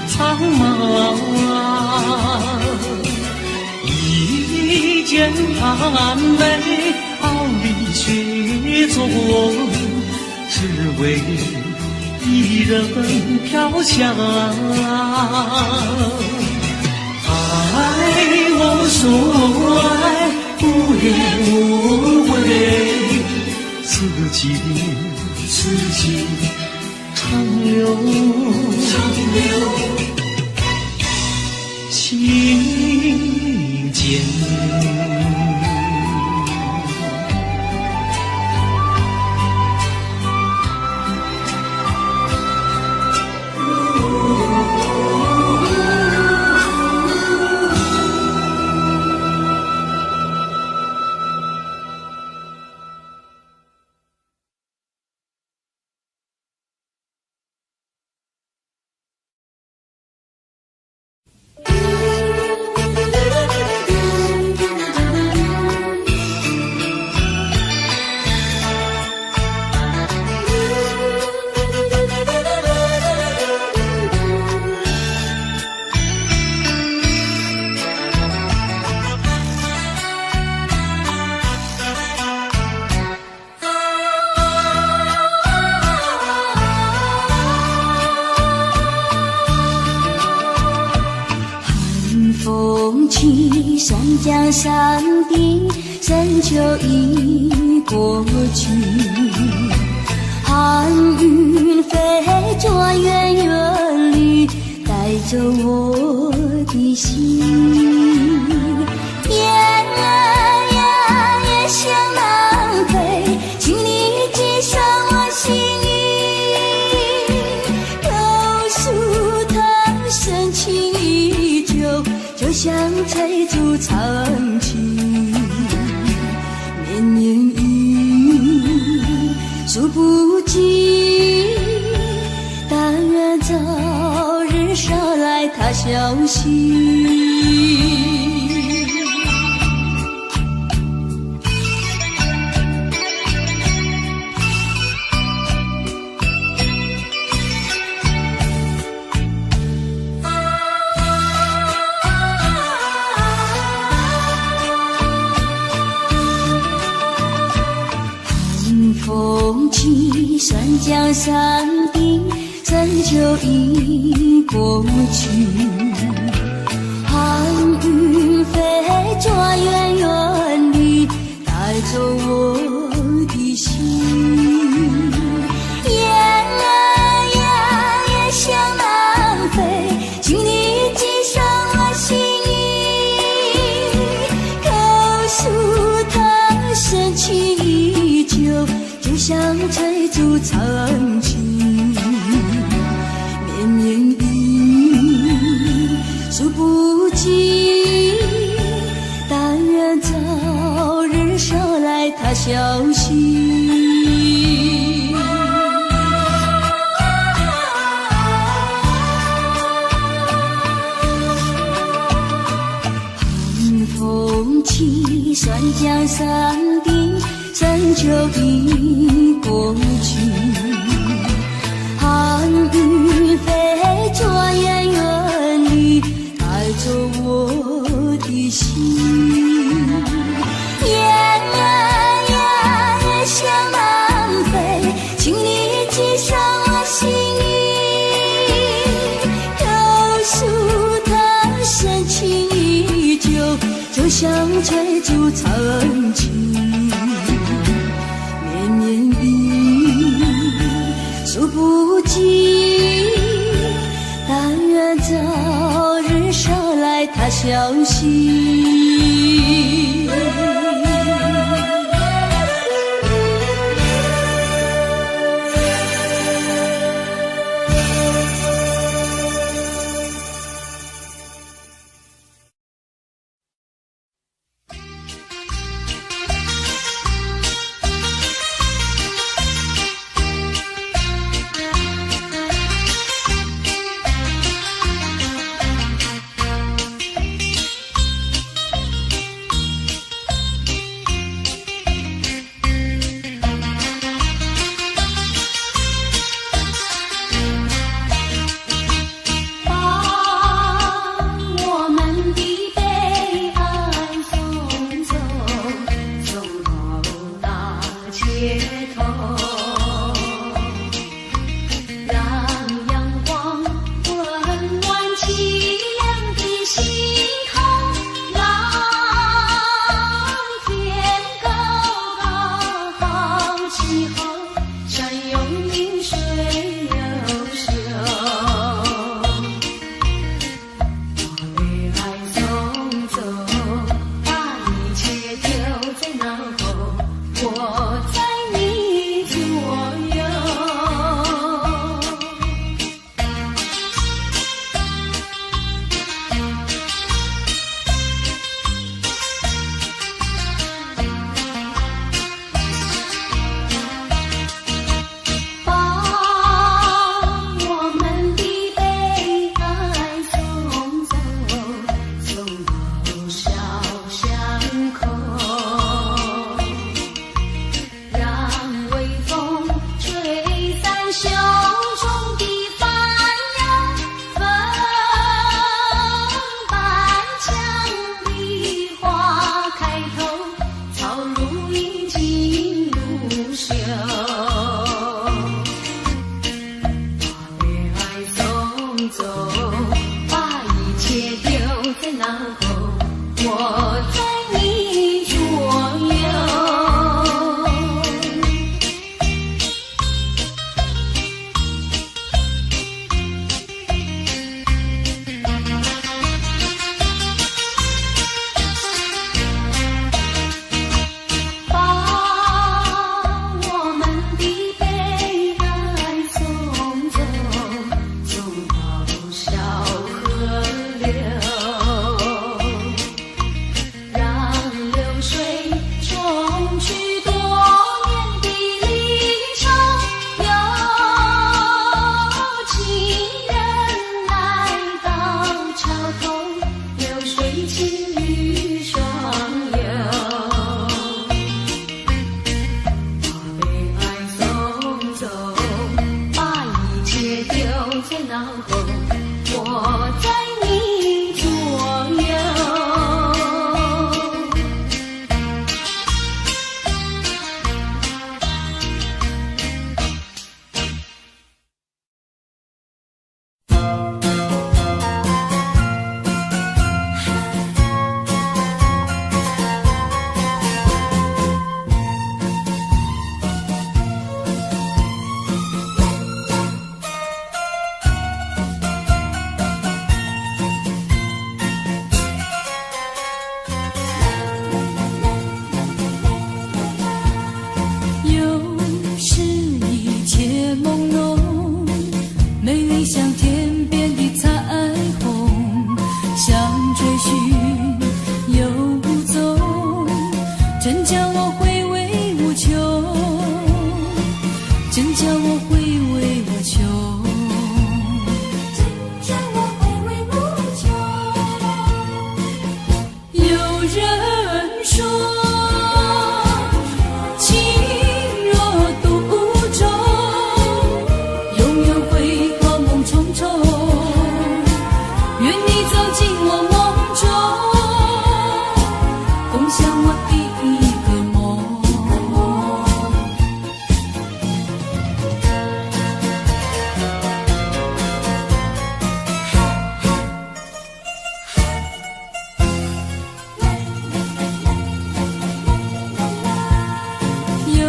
苍茫。一剪寒梅，毫厘雪中，只为一人飘香。爱无所爱，无怨无悔，此情长留心间。江山的深秋已过去，寒云飞着远远里，带走我的心。雁儿呀，也向南飞，请你寄上我心意。告诉他，深情依旧，就像翠竹长青。绵绵雨，数不尽，但愿早日捎来他消息。风起山江山的深秋已过去，寒云飞着远远里，带走我的心。雁儿呀，也向南飞，请你寄上我心意。告诉他，深情依旧，就像翠竹长青。绵绵雨，数不尽，但愿早日捎来他消息。寒风起山江山的深秋已过去，寒云飞着远远里，带走我的心。雁儿呀，也向南飞，请你寄上我心意。告诉他，深情依旧，就像翠竹长青。绵绵雨，数不尽，但愿早日捎来他消息。走，把一切丢在脑后，我。真叫我回味无穷。有人说，情若独钟，永远会好梦重重。愿你走进我梦中，共享我第一个梦。有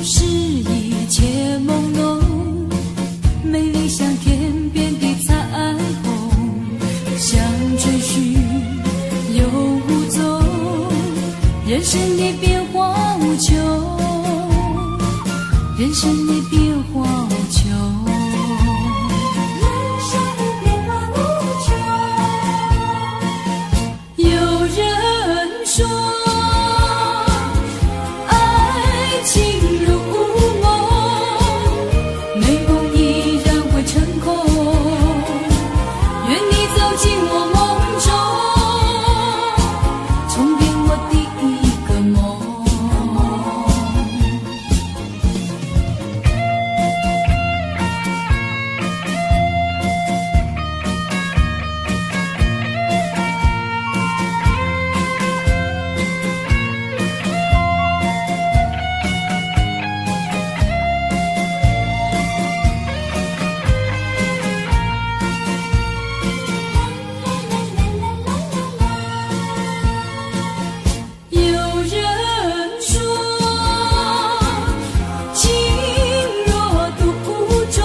时一切朦胧，美丽像天边的彩虹，想追寻又无踪，人生的变化无穷，人生的变化无穷。有人说，爱情如梦，美梦依然会成空。愿你走进我梦中，重编我第一个梦。有人说，情若独钟，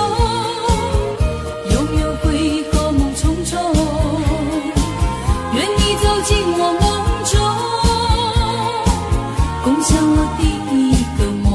永远会好梦重重。愿你走进我梦中，共享我第一个梦。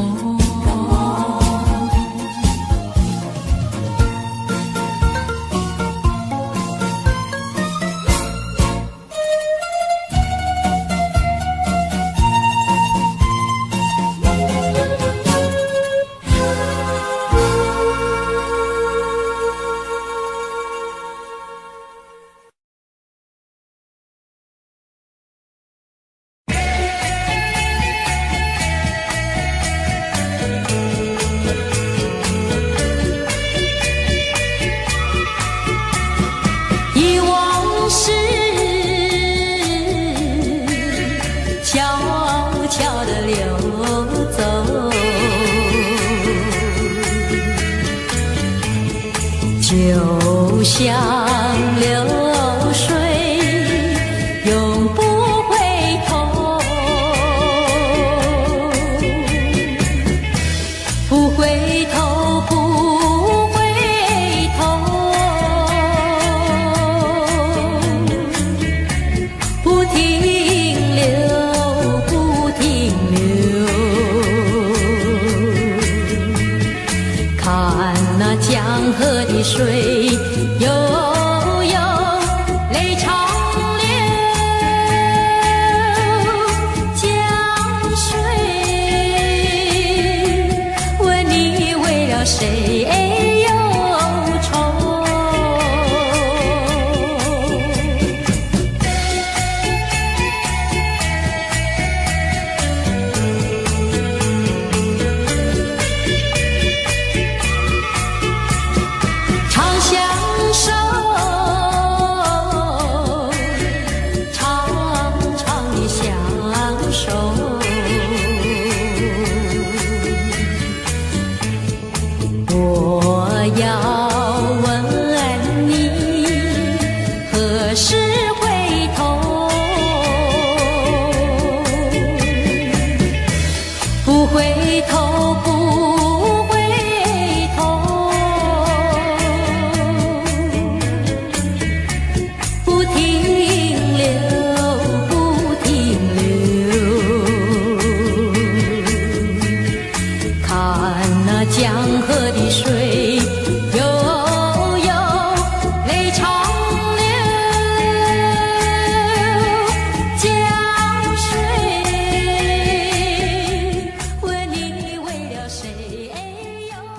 忆往事，悄悄地流走，就像流水，永不回头。不回头，不回头，不停留，不停留。看那江河的水悠悠，泪长流。江水，问你为了谁忧愁？常相守，长长的相守。我要问你，何时回头？不回头，不回头，不停留，不停留。看那江河的水悠悠，泪长流。江水，问你为了谁忧愁？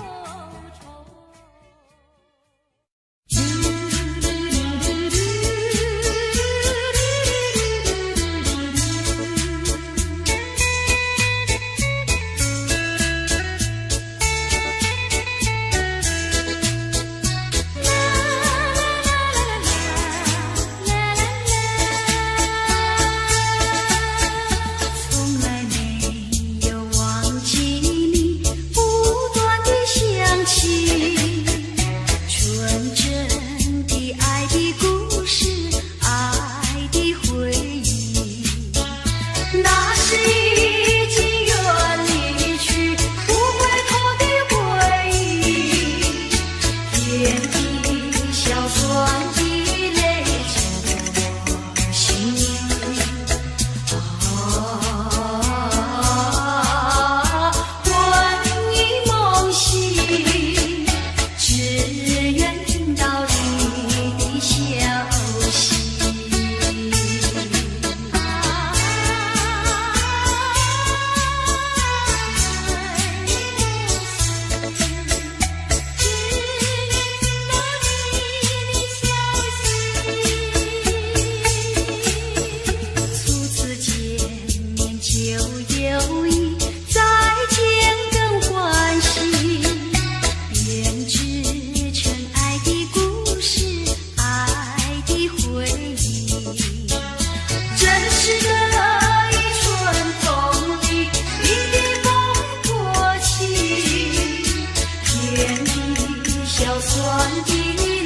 酸的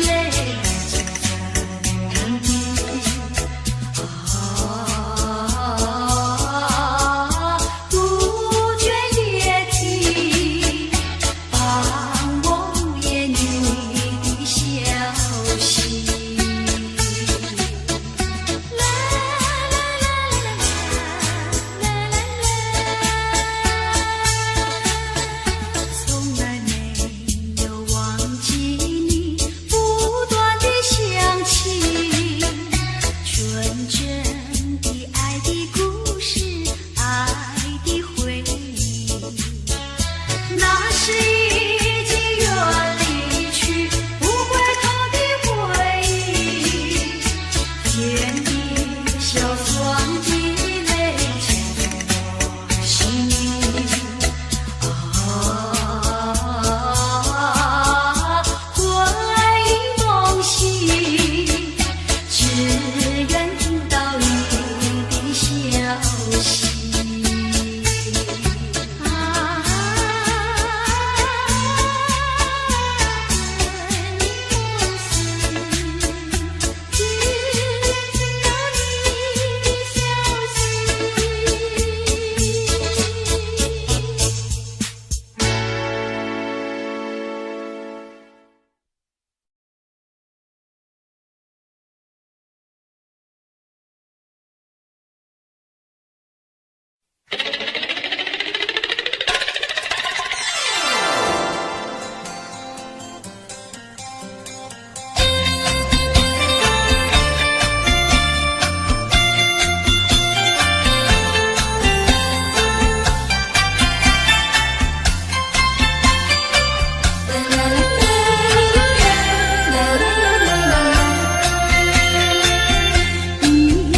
泪沉淀，杜鹃也啼，伴我午夜你的消息。啦啦啦啦啦啦啦，从来没有忘记你不断的响起，纯真的爱的故事，爱的回忆，那是已经远离去不回头的回忆，甜的小酸的泪沉我心里，魂萦梦系，只愿听到你的消息。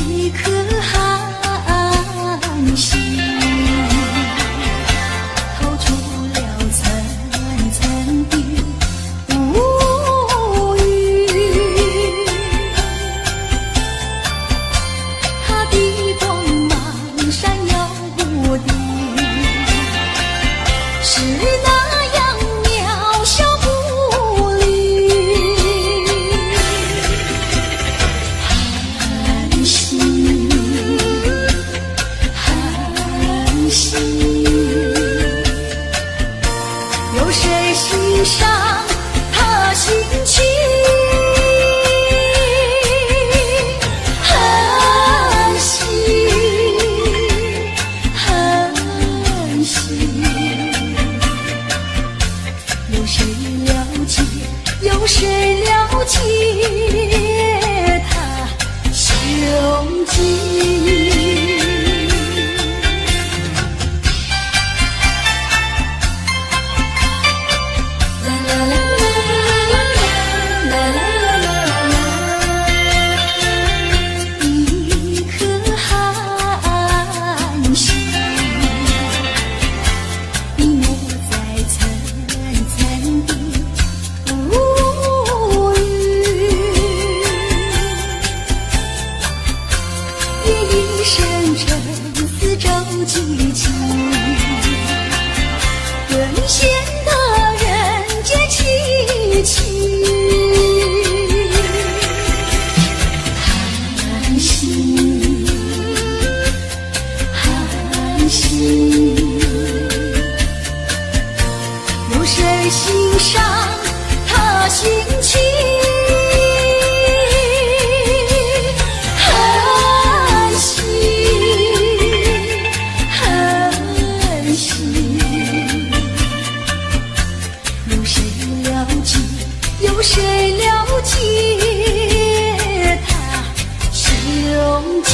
一颗寒心透出了层层的乌云，它的光芒闪耀不定，是那样渺小不灵。寒心，寒心，有谁欣赏他心情？寒心，寒心，有谁了解？有谁了解他胸襟？啦啦啦啦啦啦啦啦，一颗寒心隐没在层层的乌云，夜已深沉四周寂静，沦陷的人间凄凄。寒心，寒心，有谁欣赏他心情？寒心，寒心，有谁了解？有谁了解他胸襟？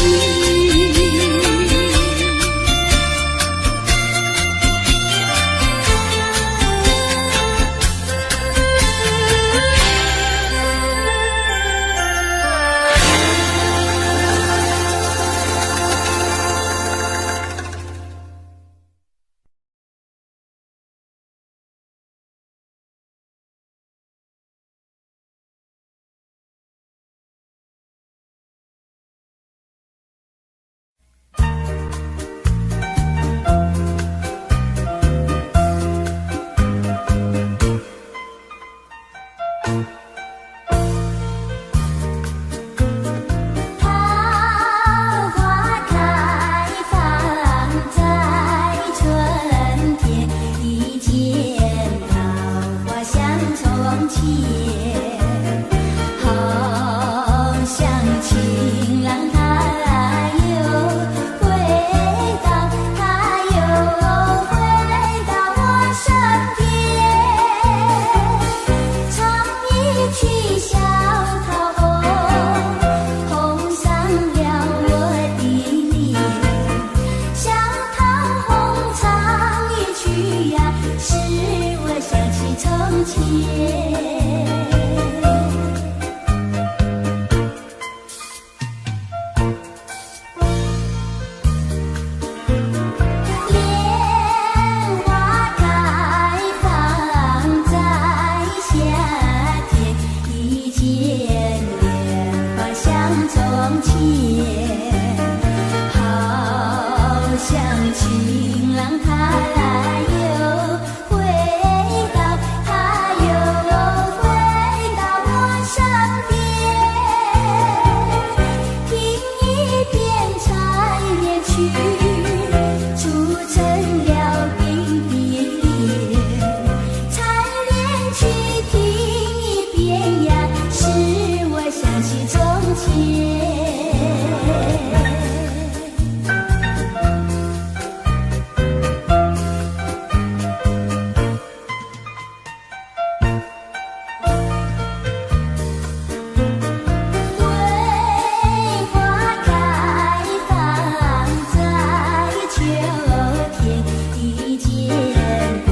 前，好像情郎他又回到，他又回到我身边，唱一曲小桃红，红上了我的脸，小桃红唱一曲呀，使我想起从前。莲花开放在夏天，一见莲花像从前，好像情郎他又回到，他又回到我身边，听一遍缠绵曲，促成了冰的脸，缠绵曲听一遍呀，使我想起从前。桂花开放在秋天，一见桂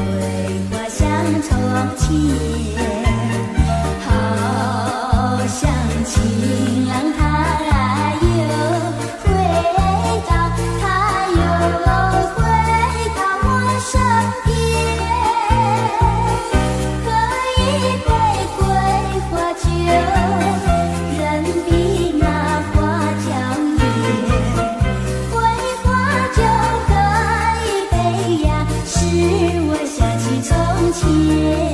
花像从前，好像情郎他又回到，他又回到我身边，喝一杯桂花酒，任凭那花娇艳，桂花酒喝一杯呀，使我想起从前。